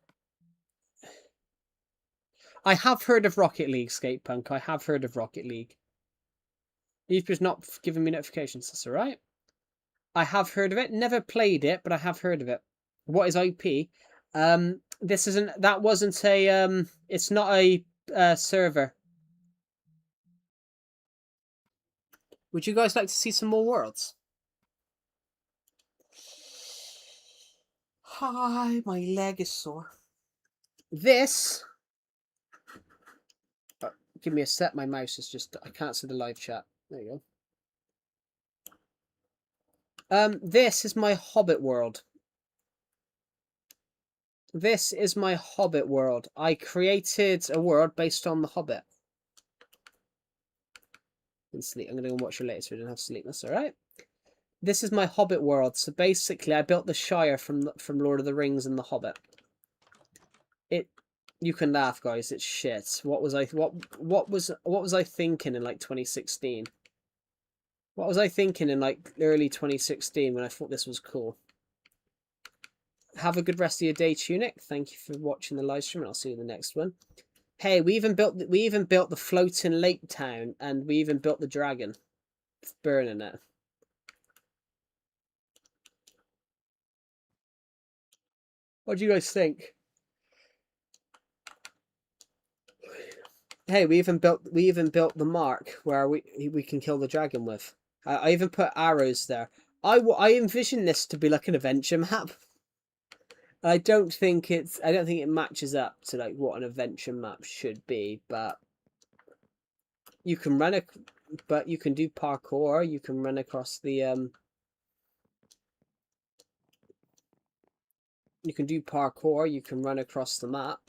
I have heard of Rocket League, Skatepunk. I have heard of Rocket League. You've just not given me notifications. That's all right. I have heard of it. Never played it, but I have heard of it. What is IP? This isn't. That wasn't a. It's not a server. Would you guys like to see some more worlds? Hi, my leg is sore. This. Give me a sec. My mouse is just. I can't see the live chat. There you go. This is my Hobbit world. This is my Hobbit world. I created a world based on the Hobbit. And sleep. I'm going to go watch your latest video and have sleep. That's all right. This is my Hobbit world. So basically, I built the Shire from Lord of the Rings and the Hobbit. You can laugh, guys. It's shit. What was I thinking in like 2016? What was I thinking in like early 2016 when I thought this was cool? Have a good rest of your day, Tunic. Thank you for watching the live stream, and I'll see you in the next one. Hey, we even built the floating lake town, and we even built the dragon. It's burning it. What do you guys think? Hey, we even built the mark where we can kill the dragon with. I even put arrows there. I envision this to be like an adventure map. I don't think it matches up to like what an adventure map should be, but you can you can do parkour. You can run across the You can do parkour. You can run across the map.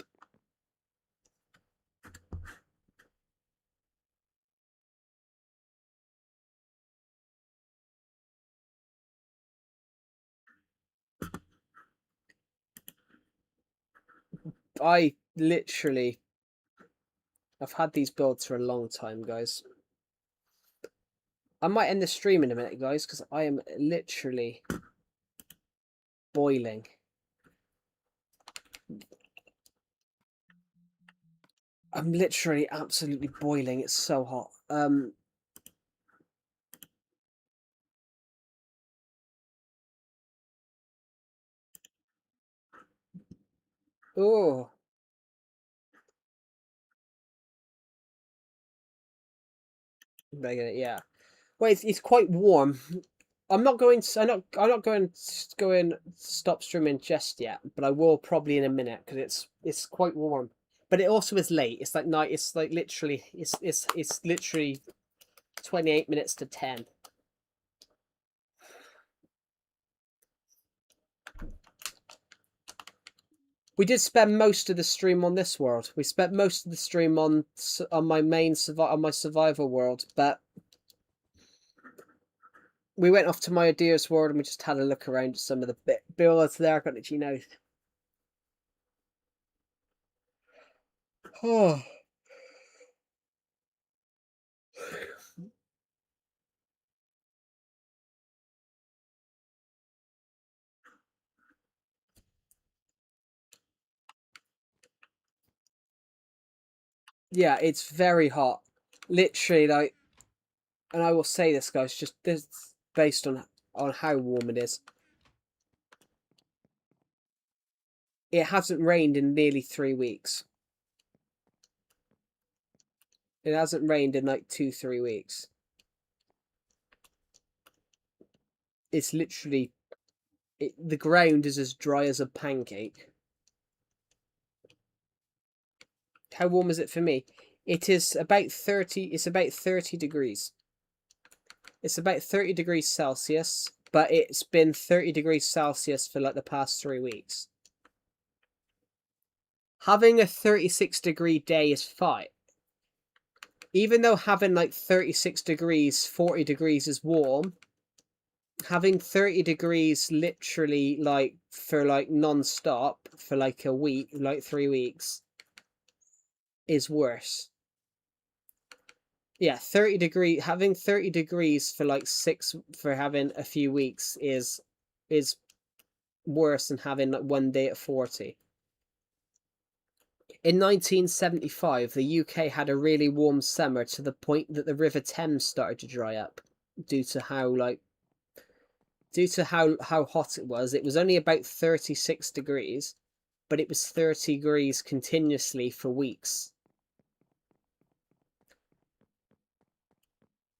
I literally, I've had these builds for a long time, guys. I might end the stream in a minute, guys, because I am literally boiling. I'm literally absolutely boiling. It's so hot. Oh, yeah. Well, it's quite warm. I'm not going to. I'm not going to go in. Stop streaming just yet, but I will probably in a minute because it's quite warm. But it also is late. It's like night. It's like literally. It's literally 28 minutes to 10. We did spend most of the stream on this world. We spent most of the stream on my main on my survival world, but we went off to my ideas world and we just had a look around at some of the builds there. Got itchy nose. Oh. Yeah, it's very hot. Literally, like, and I will say this, guys, just this based on how warm it is. It hasn't rained in nearly 3 weeks. It hasn't rained in like 2-3 weeks. It's literally, the ground is as dry as a pancake. How warm is it for me? It is about 30. It's about 30 degrees. It's about 30 degrees Celsius, but it's been 30 degrees Celsius for like the past 3 weeks. Having a 36-degree day is fine. Even though having like 36 degrees, 40 degrees is warm, having 30 degrees literally like for like non-stop for like a week, like 3 weeks, is worse. Yeah, 30 degree, having 30 degrees for like for having a few weeks is worse than having like 1 day at 40. In 1975, the UK had a really warm summer to the point that the River Thames started to dry up due to how hot it was. It was only about 36 degrees, but it was 30 degrees continuously for weeks.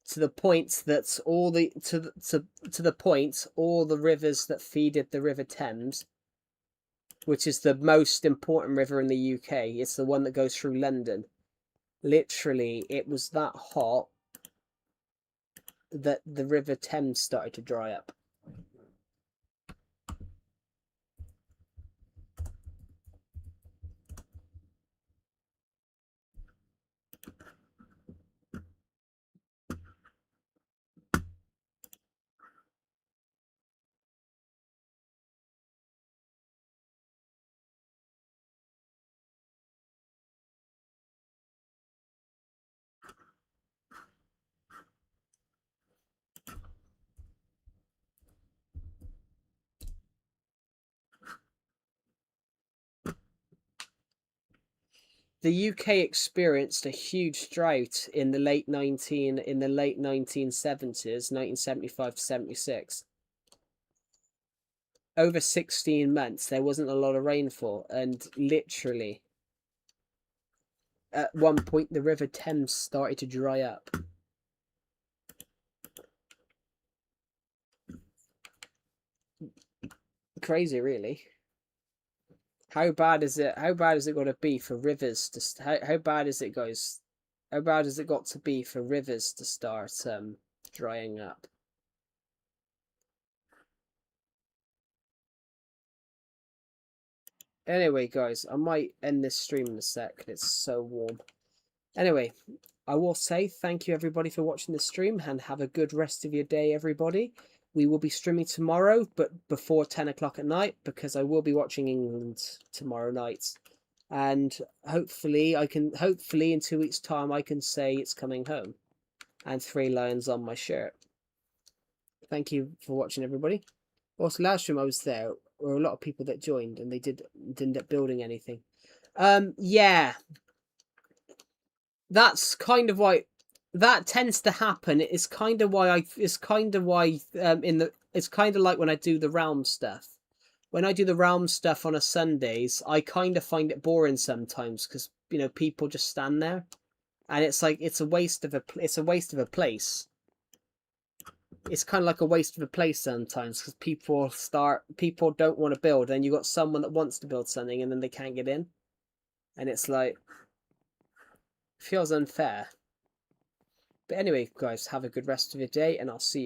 To the point that all the rivers that feeded the River Thames, which is the most important river in the UK, it's the one that goes through London. Literally, it was that hot that the River Thames started to dry up. The UK experienced a huge drought in the late 1970s, 1975 to 76. Over 16 months, there wasn't a lot of rainfall, and literally, at one point, the River Thames started to dry up. Crazy, really. How bad is it? How bad is it going to be for rivers to? How bad is it, guys? How bad has it got to be for rivers to start drying up? Anyway, guys, I might end this stream in a sec. It's so warm. Anyway, I will say thank you everybody for watching the stream and have a good rest of your day, everybody. We will be streaming tomorrow, but before 10 o'clock at night, because I will be watching England tomorrow night. and hopefully in 2 weeks' time I can say it's coming home, and 3 lions on my shirt. Thank you for watching, everybody. Also, last time I was there were a lot of people that joined, and they didn't end up building anything. Yeah, that's kind of why that tends to happen. It's kind of why it's kind of like when I do the realm stuff. When I do the realm stuff on a Sundays, I kind of find it boring sometimes because people just stand there, and it's like it's a waste of a place. It's kind of like a waste of a place sometimes because people don't want to build, and you got someone that wants to build something and then they can't get in, and it's like feels unfair. But anyway, guys, have a good rest of your day, and I'll see you.